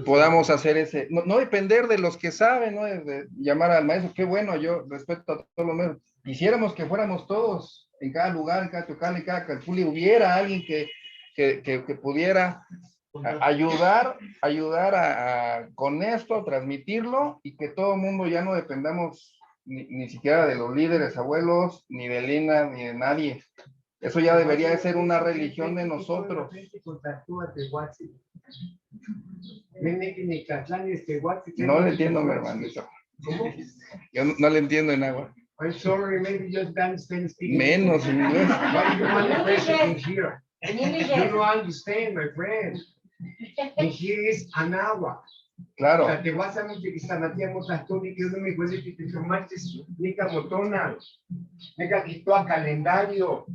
S1: podamos hacer ese, no depender de los que saben, ¿no? De llamar al maestro, qué bueno, yo respeto a todos los maestros. Quisiéramos que fuéramos todos, en cada lugar, en cada Teocalli, en cada Calpulli, hubiera alguien que pudiera ayudar con esto, a transmitirlo, y que todo el mundo ya no dependamos ni siquiera de los líderes abuelos, ni de Lina, ni de nadie. Eso ya debería de ser una religión de nosotros. No le entiendo, mi hermanito. Yo no le entiendo en agua.
S9: I'm sorry, maybe just understand speaking.
S1: Menos en inglés.
S9: Why you manifesting here?
S6: En
S9: You
S6: inglés.
S9: don't understand, my friend. And here is Anagua.
S1: Claro.
S9: Te vas a meter que sanatiamos a todo y que uno me puede decir que te tomaste nica motona. Nica quitó a calendario.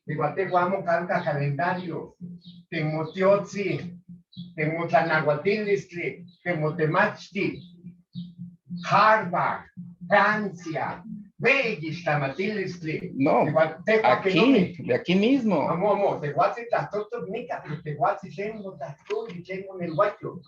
S9: Iguate guamo canca calendario. Te motiotzi. Te motanaguatilistli. Te motemachti. Harvard. Francia.
S1: No, aquí, de aquí mismo.
S9: Vamos, te voy a hacer tanto nica, pero te voy a hacer tanto y tengo en el guacho.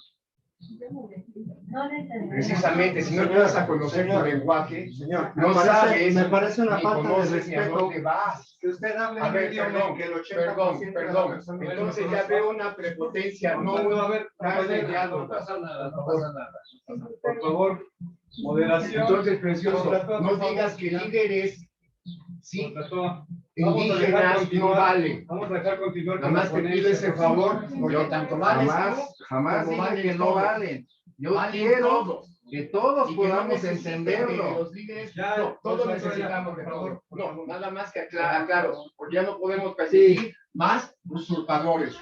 S9: Precisamente, si no te vas a conocer tu lenguaje,
S2: Señor,
S9: no sabes,
S2: me parece una
S9: ni
S2: falta de
S9: conoces ni a
S2: respeto
S9: dónde vas.
S2: que usted hable
S9: A
S2: en un
S9: ver,
S2: idioma
S9: perdón,
S2: que el 80%
S9: perdón,
S2: de las
S9: perdón.
S2: personas
S9: Entonces
S2: no
S9: ya
S2: conocen.
S9: veo una prepotencia, no,
S7: a ver,
S9: no
S7: pasa nada, no pasa nada. Por favor, moderación.
S9: Entonces, precioso, no digas que líderes, sí, indígenas no valen.
S7: Vamos a dejar continuar.
S9: Nada más te pido ese favor, porque tanto vales
S1: Jamás
S9: como
S1: dije
S9: valen
S1: que no
S9: todos.
S1: valen. Yo
S9: Valen
S1: quiero
S9: todos.
S1: que todos
S9: Y que no
S1: podamos
S9: necesiten que
S1: entenderlo.
S9: los líderes,
S7: Ya,
S9: no, todos
S7: por favor,
S9: necesitamos
S7: por
S9: de
S7: favor.
S9: todo. No, nada más que aclaro, porque ya no podemos perseguir más usurpadores.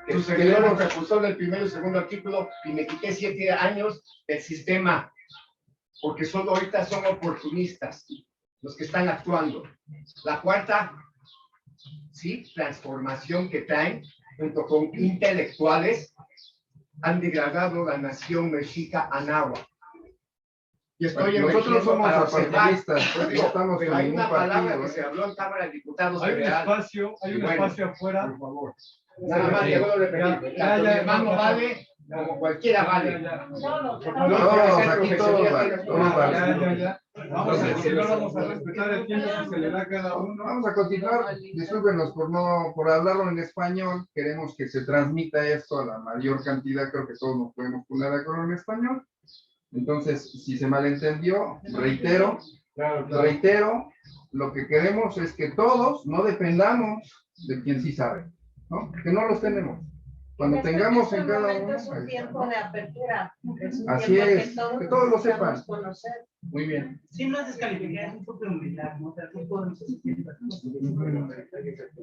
S9: Sucedió lo que expulsó del primero y segundo artículo y me quité 7 años del sistema, porque solo ahorita son oportunistas los que están actuando. La cuarta, sí, transformación que traen, junto con intelectuales, han degradado la nación mexica Anáhuac. Y estoy
S1: Nosotros somos apartidistas,
S9: Pero
S1: estamos con
S9: hay
S1: ningún
S9: una palabra
S1: partido,
S9: que
S1: ¿eh?
S9: se habló en Cámara de Diputados
S7: Hay un
S9: Federal.
S7: espacio, hay un
S9: Bueno,
S7: espacio afuera.
S9: Por favor. Nada más le voy a repetir.
S7: Ya,
S9: Tanto
S7: ya,
S9: mi hermano
S7: ya.
S9: vale como cualquiera vale.
S6: Solo,
S1: Todos, aquí todos valen, todos valen.
S7: Ya. Vamos a continuar, vamos a respetar el tiempo que se le da a cada uno.
S1: Vamos a continuar. Discúlpenos por hablarlo en español. Queremos que se transmita esto a la mayor cantidad. Creo que todos nos podemos poner de acuerdo en español. Entonces, si se malentendió, reitero, lo que queremos es que todos no dependamos de quien sí sabe, ¿no? Que no los tenemos. Cuando tengamos en cada uno.
S6: Es un tiempo de apertura.
S1: Así es, que todos lo sepan.
S6: Conocer.
S1: Muy bien.
S8: Sí, no es descalificar, es un poco de humildad, ¿no? Pero no podemos asistir.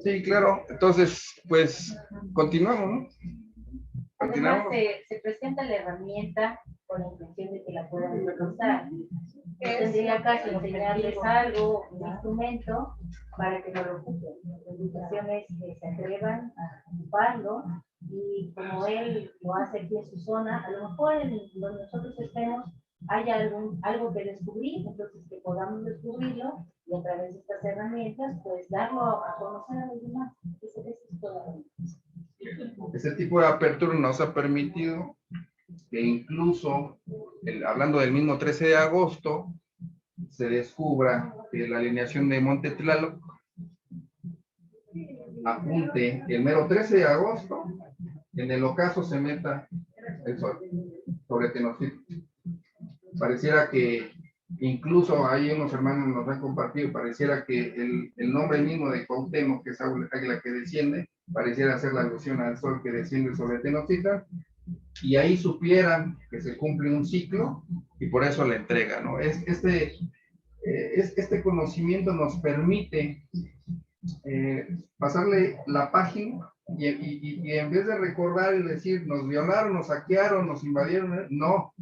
S1: Sí, claro. Entonces, pues, continuamos, ¿no?
S10: Además, se presenta la herramienta con la intención de que la puedan usar. Tendría que enseñarles algo, un instrumento, para que no lo ocupen. La invitación es que se atrevan a ocuparlo, y como él lo hace aquí en su zona, a lo mejor en donde nosotros estemos hay algo que descubrir, entonces que podamos descubrirlo y a través de estas herramientas, pues darlo a conocer a los demás. Ese es todo.
S1: Ese tipo de apertura nos ha permitido que incluso, hablando del mismo 13 de agosto, se descubra que la alineación de Monte Tlaloc apunte el mero 13 de agosto, en el ocaso se meta el sol sobre Tenochtitlan. Pareciera que, incluso ahí unos hermanos nos han compartido, pareciera que el nombre mismo de Cuauhtémoc, que es águila que desciende, pareciera hacer la alusión al sol que desciende sobre Tenochtitlan, y ahí supieran que se cumple un ciclo, y por eso la entrega, ¿no? Este conocimiento nos permite pasarle la página, y en vez de recordar y decir, nos violaron, nos saquearon, nos invadieron, no.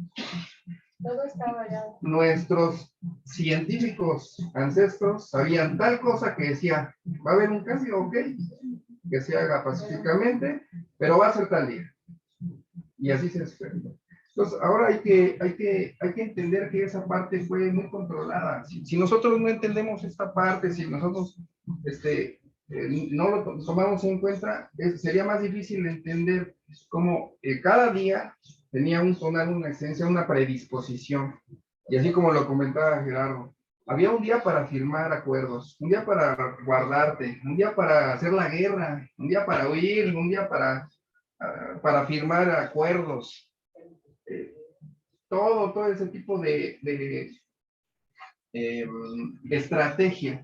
S6: Todo estaba ya.
S1: Nuestros científicos ancestros sabían tal cosa que decía, va a haber un cambio, ok, que se haga pacíficamente, pero va a ser tal día. Y así se experimentó. Entonces, ahora hay que entender que esa parte fue muy controlada. Si nosotros no entendemos esta parte, si nosotros no lo tomamos en cuenta, sería más difícil entender cómo cada día tenía un tonal, una esencia, una predisposición. Y así como lo comentaba Gerardo, había un día para firmar acuerdos, un día para guardarte, un día para hacer la guerra, un día para huir, un día para firmar acuerdos. Todo ese tipo de estrategia.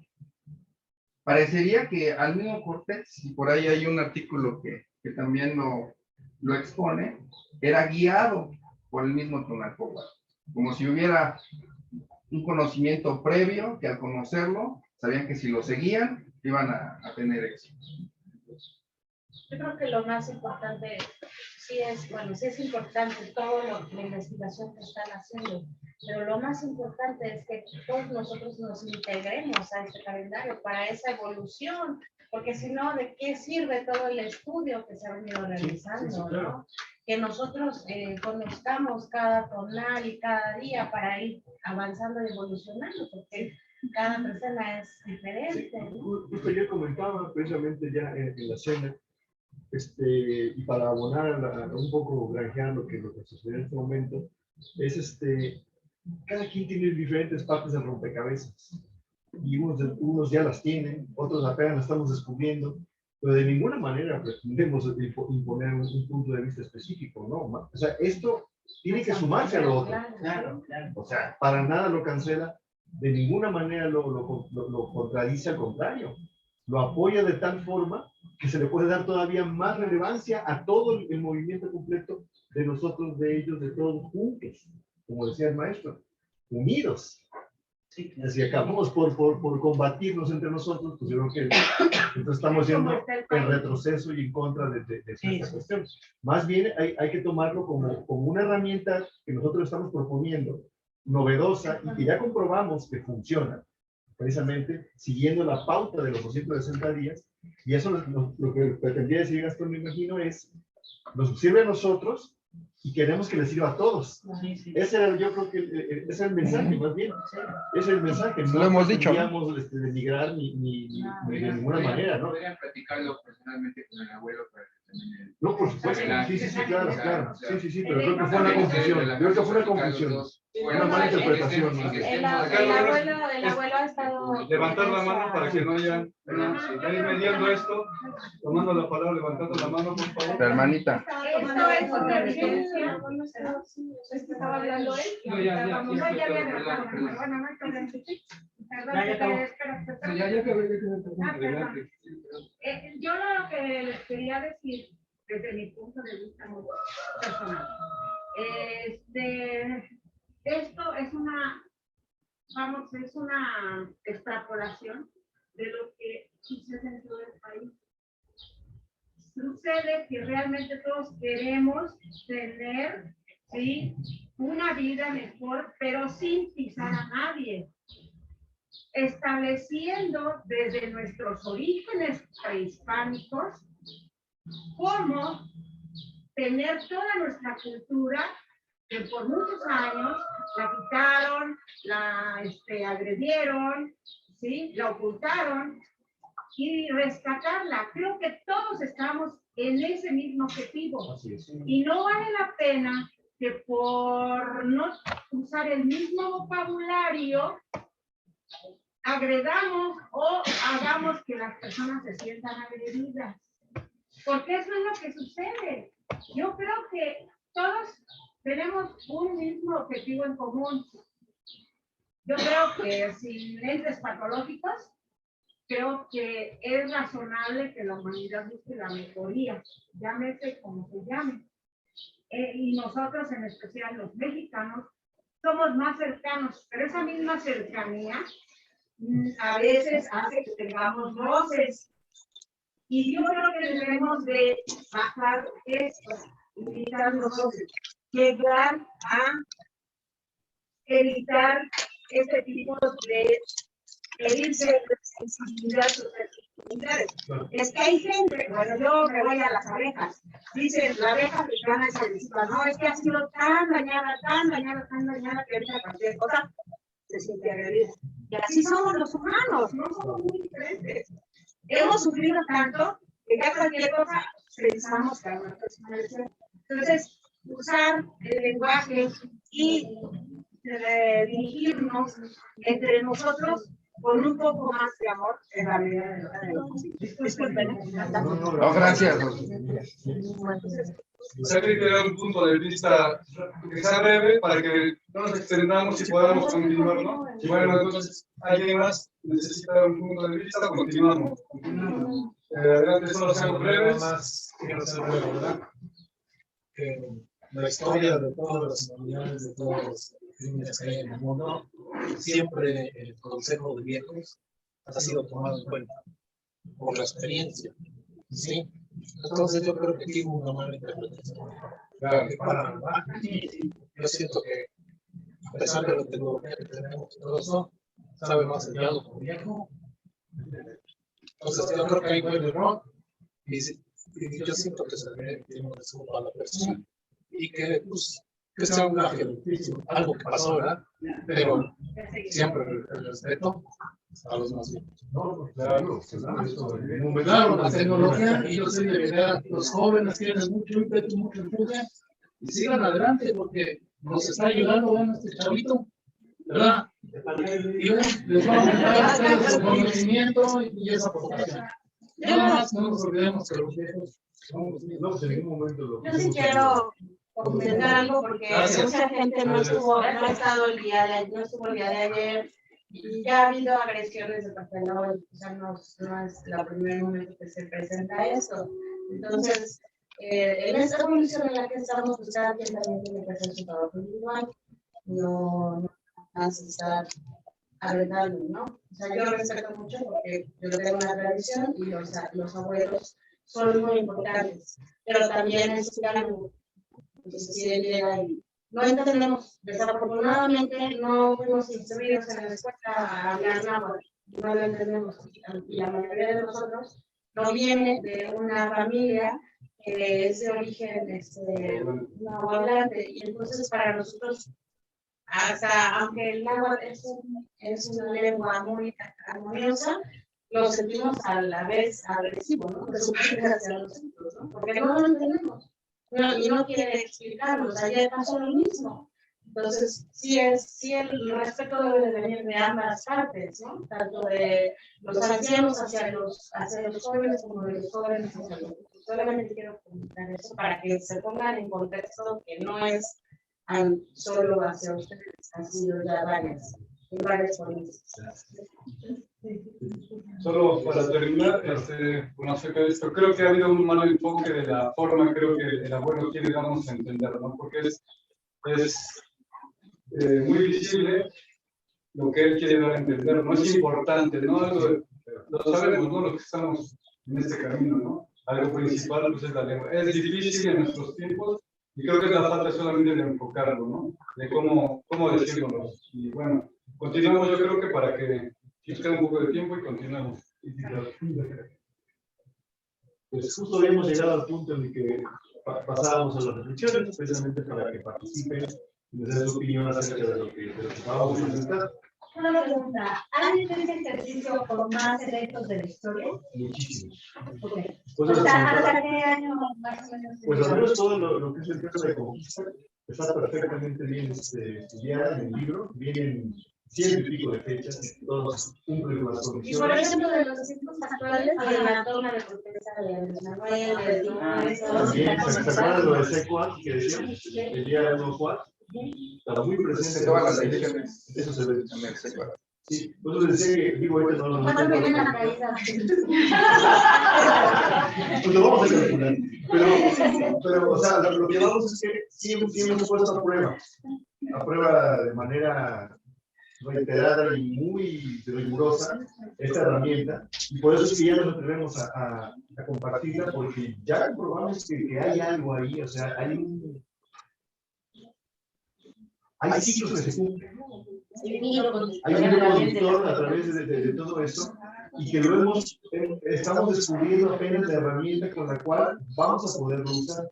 S1: Parecería que al mismo Cortés, y por ahí hay un artículo que también lo expone, era guiado por el mismo Tonalpohualli, como si hubiera un conocimiento previo que al conocerlo, sabían que si lo seguían, iban a tener éxito.
S6: Yo creo que lo más importante sí es importante todo la investigación que están haciendo, pero lo más importante es que todos nosotros nos integremos a este calendario para esa evolución, porque si no, ¿de qué sirve todo el estudio que se ha venido realizando, ¿no? Que nosotros conozcamos cada tonal y cada día para ir avanzando y evolucionando, porque cada persona es diferente.
S4: Sí, justo yo comentaba precisamente ya en la cena, y para abonar un poco, granjear lo que sucede en este momento, es cada quien tiene diferentes partes del rompecabezas, y unos ya las tienen, otros apenas las estamos descubriendo, pero de ninguna manera pretendemos imponer un punto de vista específico, ¿no? O sea, esto tiene que sumarse a lo otro.
S8: Claro, claro.
S4: O sea, para nada lo cancela, de ninguna manera lo contradice, al contrario, lo apoya de tal forma que se le puede dar todavía más relevancia a todo el movimiento completo de nosotros, de ellos, de todos juntos, como decía el maestro, unidos.
S8: Sí,
S4: Si acabamos por combatirnos entre nosotros, pues yo creo que entonces estamos yendo en retroceso y en contra de esta cuestión. Más bien hay que tomarlo como una herramienta que nosotros estamos proponiendo, novedosa, y que ya comprobamos que funciona, precisamente siguiendo la pauta de los 260 días, y eso lo que pretendía decir Gastón, me imagino, es, nos sirve a nosotros y queremos que les sirva a todos.
S8: Sí, sí.
S4: Ese era, yo creo que ese es el mensaje, más bien. Ese es el mensaje.
S1: Lo hemos dicho, ¿no?
S4: No queríamos denigrar ni de ninguna manera, ¿no?
S9: Podrían platicarlo personalmente con el abuelo para que también...
S4: No, por supuesto. Sí, claro.
S9: claro.
S4: Sí, pero creo que fue una confusión. Creo que fue una confusión. Bueno, mala interpretación.
S6: El abuelo ha estado...
S5: Levantar la mano para que no haya... Si estáis mediando esto, tomando la palabra, levantando la mano, por favor.
S1: La hermanita.
S3: Esto es una evidencia. Es que estaba hablando él.
S7: No, ya
S3: había grabado. Bueno, no hay problema. Yo lo que les quería decir, desde mi punto de vista muy personal, esto es una extrapolación de lo que sucede en todo el país. Sucede que realmente todos queremos tener, ¿sí?, una vida mejor, pero sin pisar a nadie, estableciendo desde nuestros orígenes prehispánicos cómo tener toda nuestra cultura, que por muchos años la quitaron, la agredieron, ¿sí?, la ocultaron, y rescatarla. Creo que todos estamos en ese mismo objetivo. Y no vale la pena que por no usar el mismo vocabulario agredamos o hagamos que las personas se sientan agredidas. Porque eso es lo que sucede. Yo creo que todos tenemos un mismo objetivo en común. Yo creo que sin lentes patológicos, creo que es razonable que la humanidad busque la mejoría, llámese como se llame. Y nosotros, en especial los mexicanos, somos más cercanos, pero esa misma cercanía a veces hace que tengamos roces. Y yo creo que debemos de bajar esto, evitar los roces, llegar a evitar este tipo de pedirse sensibilidad. Es que hay gente, bueno, yo me voy a las abejas, dicen, la abeja africana es agresiva, no, es que ha sido tan dañada, que ahorita cualquier cosa se siente agredida. Y así somos los humanos, no somos muy diferentes. Hemos sufrido tanto que ya cualquier cosa pensamos que a una persona le suena. Entonces, usar el lenguaje y dirigirnos entre nosotros con un poco más de amor en la medida de lo posible. Disculpen.
S1: No, gracias.
S11: Quisiera dar un punto de vista que sea breve para que no nos extendamos y podamos continuar, ¿no? Y bueno, entonces, ¿alguien más necesita un punto de vista? Continuamos. Adelante, solo seamos breves.
S12: Más quiero ser breve, ¿verdad? La historia de todas las humanidades, de todos los crímenes que hay en el mundo, siempre el consejo de viejos ha sido tomado en cuenta por la experiencia, ¿sí? Entonces yo creo que aquí hubo una mala interpretación. Yo siento que, a pesar de la tecnología que tenemos y todo eso, sabe más el diálogo como viejo. Entonces yo creo que ahí fue el error y yo siento que se debe tiene un respeto a la persona y que, pues, que sea un gaje, algo que pasó, ¿verdad? Pero siempre el respeto a los más viejos.
S11: Claro,
S12: Claro, la tecnología, y yo sé que los jóvenes tienen mucho ímpetu, mucho empuje, y sigan adelante porque nos está ayudando, vean, este chavito, ¿verdad? Y les va a aumentar a ustedes su conocimiento y esa aportación. Nada más no nos olvidemos que los viejos somos los mismos. En ningún momento
S6: Yo sí quiero comentar algo porque mucha gente no estuvo el día de ayer y ya ha habido agresiones de parte de la ONU, o sea, no es la primer momento que se presenta esto. Entonces, en esta condición en la que estamos, pues cada quien también tiene que hacer su trabajo individual, no más estar agregando, ¿no? O sea, yo respeto mucho porque yo tengo una tradición y los abuelos son muy importantes, pero también es algo. Entonces, si él llega y no entendemos, desafortunadamente no fuimos instruidos en la escuela a hablar náhuatl, no lo entendemos. Y la mayoría de nosotros no viene de una familia que es de origen náhuatl, y entonces para nosotros, hasta aunque el náhuatl es una lengua muy armoniosa, lo sentimos a la vez agresivo, ¿no? De su parte hacia nosotros, ¿no? Porque no lo entendemos. No, y no quiere explicarnos, ayer pasó lo mismo. Entonces, sí el respeto debe de venir de ambas partes, ¿no? Tanto de los ancianos hacia los jóvenes como de los jóvenes hacia los adultos. Solamente quiero comentar eso para que se pongan en contexto que no es solo hacia ustedes, han sido ya varias ponencias.
S11: Solo para terminar, con acerca de esto, creo que ha habido un mal enfoque de la forma, creo que el abuelo quiere darnos a entender, ¿no? Porque es muy visible lo que él quiere dar a entender, no es importante, ¿no? Lo sabemos, ¿no? Los que estamos en este camino, ¿no? Algo principal pues, es la lengua. Es difícil en nuestros tiempos y creo que es la falta solamente de enfocarlo, ¿no? De cómo decirlo. Y bueno, continuamos yo creo que para que nos quede un poco de tiempo y continuamos.
S4: Pues justo habíamos llegado al punto en el que pasábamos a las reflexiones, precisamente para que participen y nos den su opinión acerca de lo que vamos a presentar.
S10: Una pregunta, ¿hay este ejercicio con más eventos de la historia?
S4: Muchísimos.
S10: Okay.
S4: Pues,
S10: ¿Hasta qué año más o menos?
S4: Pues al menos todo lo que es el caso de conquista está perfectamente bien estudiado en el libro, vienen 100 y pico de fechas, todos cumplen las
S6: Y
S4: condiciones.
S6: por ejemplo, de los tiempos actuales, de la toma de protesta de Luis Manuel, de
S4: También se acuerdan lo de Secuat que decíamos, el día 1 Cuat, estaba muy presente en todas las elecciones. Eso se ve. Sí, pues les decía que digo, ahorita no lo vamos a calcular. Pero, o sea, lo que vamos es que siempre hemos puesto a prueba de manera reiterada y muy rigurosa esta herramienta, y por eso es que ya nos atrevemos a compartirla, porque ya comprobamos que hay algo ahí, o sea, hay ciclos que se cumplen. Hay un hilo conductor a través de todo esto, y que lo estamos descubriendo apenas la herramienta con la cual vamos a poderlo usar.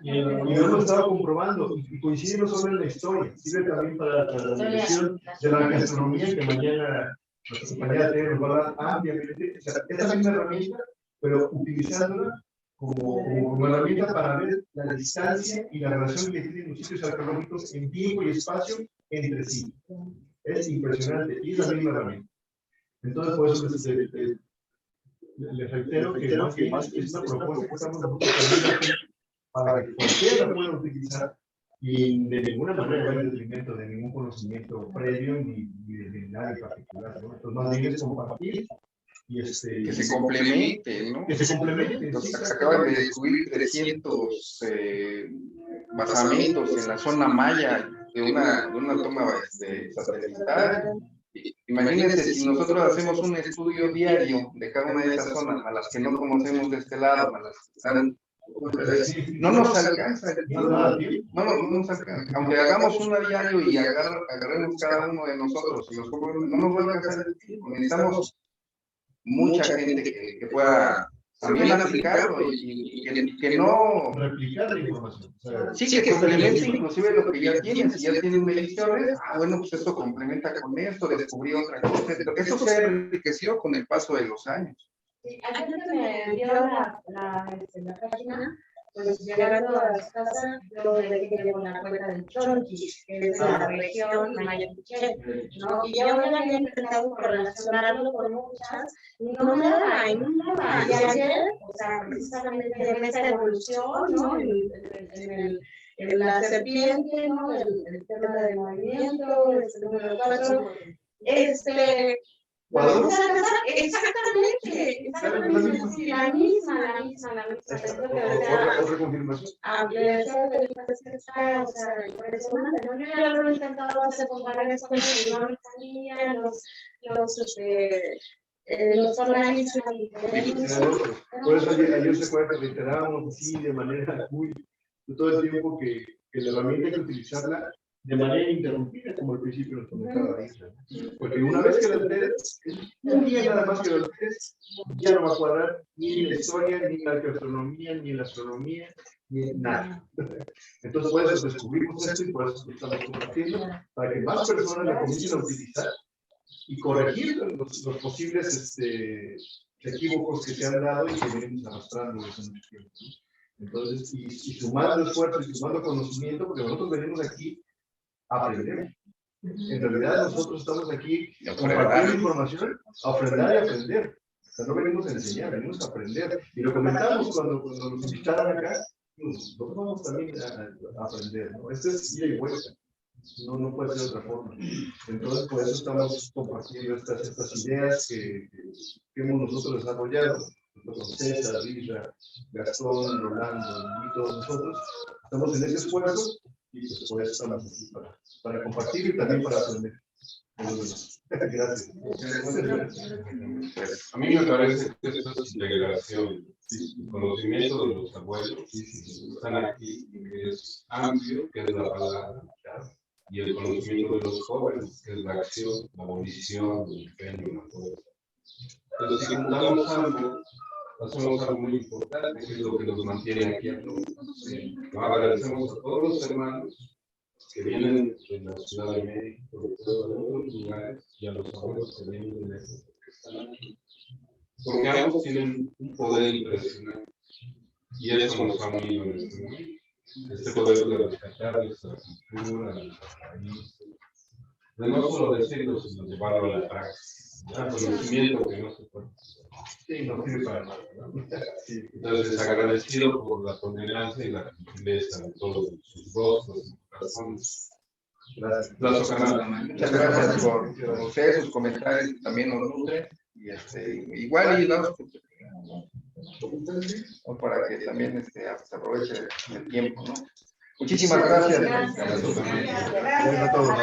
S4: Y lo hemos estado comprobando, y coincide no solo en la historia, sirve también para la dimensión de la gastronomía, que mañana nuestra compañera Tere nos va a dar ampliamente. O sea, esta misma herramienta, pero utilizándola como herramienta para ver la distancia y la relación que tienen los sitios arqueológicos en tiempo y espacio entre sí. Es impresionante, y es la misma herramienta. Entonces, por eso les reitero que más es una propuesta que estamos haciendo para que cualquiera la pueda utilizar y de ninguna manera va en detrimento de ningún conocimiento previo ni de nada en particular, ¿no? Entonces, más bien es compartir y
S1: que se complemente, ¿no?
S4: Que se complemente.
S1: Entonces, se acaban de descubrir 300 basamentos en la zona maya de una toma satelital. Imagínense si nosotros hacemos un estudio diario de cada una de esas zonas, a las que no conocemos de este lado, a las que están, no nos alcanza el tiempo, no nos alcanza. Aunque hagamos una diario y agarremos cada uno de nosotros, no nos va a alcanzar el tiempo. Necesitamos mucha gente que pueda también aplicarlo y que no
S4: replicar la información.
S1: Sí, que complemente inclusive lo que ya tienen. Si ya tienen mediciones, bueno, pues esto complementa con esto, descubrir otra cosa. Eso se ha enriquecido con el paso de los años.
S6: Sí, aquí me dio la página, pues llegando a las casas, yo llevo la cuenta del Chonqui, que es de la región Maya-Pichel, ¿no? Y yo ya había intentado relacionarlo con muchas, y no me da. Y ayer, o sea, precisamente en esta evolución, ¿no? En la serpiente, ¿no? El tema del movimiento, el número 4, exactamente, sí, la misma.
S4: Otra confirmación.
S6: Ampliación de o sea, impresionante, ¿no? Yo ya lo he intentado hacer con varias cosas, no me salían los organismos diferentes.
S4: Por eso ayer se acuerda que reiterábamos así de manera muy, todo el tiempo que la herramienta hay que utilizarla de manera interrumpida, como al principio nos comentaba Isla. Porque una vez que lo lees, un día nada más que lo lees, ya no va a cuadrar ni en la historia, ni en la arqueoastronomía, ni en la astronomía, ni en nada. Entonces, por eso descubrimos esto y por eso estamos compartiendo, para que más personas la comiencen a utilizar y corregir los posibles equívocos que se han dado y que venimos arrastrando desde mucho tiempo. Entonces, y sumando esfuerzo y sumando conocimiento, porque nosotros venimos aquí aprender. En realidad nosotros estamos aquí compartiendo información, a ofrendar y aprender. O sea, no venimos a enseñar, venimos a aprender. Y lo comentamos cuando nos invitaron acá, nosotros vamos también a aprender, ¿no? Esto es ida y vuelta. No puede ser de otra forma. Entonces, por eso estamos compartiendo estas ideas que hemos nosotros desarrollado, con César, Isra, Gastón, Rolando y todos nosotros. Estamos en ese esfuerzo y pues por eso estamos aquí para compartir y también para aprender. Gracias.
S5: A mí me parece que esto es integración, el conocimiento de los abuelos que están aquí, que es amplio, que es la palabra, y el conocimiento de los jóvenes, que es la acción, la volición, el empeño, la fuerza. Entonces, si juntamos algo, hacemos algo muy importante, que es lo que nos mantiene aquí a todos. Agradecemos a todos los hermanos que vienen de la Ciudad de México, de otros lugares, y a los abuelos que vienen de lejos, que están aquí. Porque ambos tienen un poder impresionante, y eso nos ha unido en este momento. Este poder de rescatar nuestra cultura, nuestros países, de no solo decirlo, sino llevarlo a la práctica, el conocimiento que no se puede hacer. Sí, no sirve para nada, ¿no? Entonces, agradecido por la tolerancia y la gentileza de todos sus rostros y corazones.
S1: Gracias. Muchas gracias por ustedes, sus comentarios también nos nutren. Y igual y damos para que también se aproveche el tiempo, ¿no? Muchísimas gracias.
S4: Gracias a todos.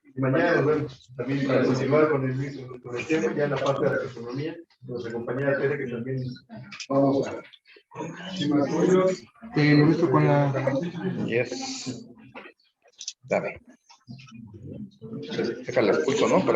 S4: Y mañana nos vemos también para continuar con el tema, ya en la parte de la gastronomía, nuestra compañera Tere, que también vamos a...
S1: Lo visto con la... Yes. Dame. Déjala, escucho, ¿no?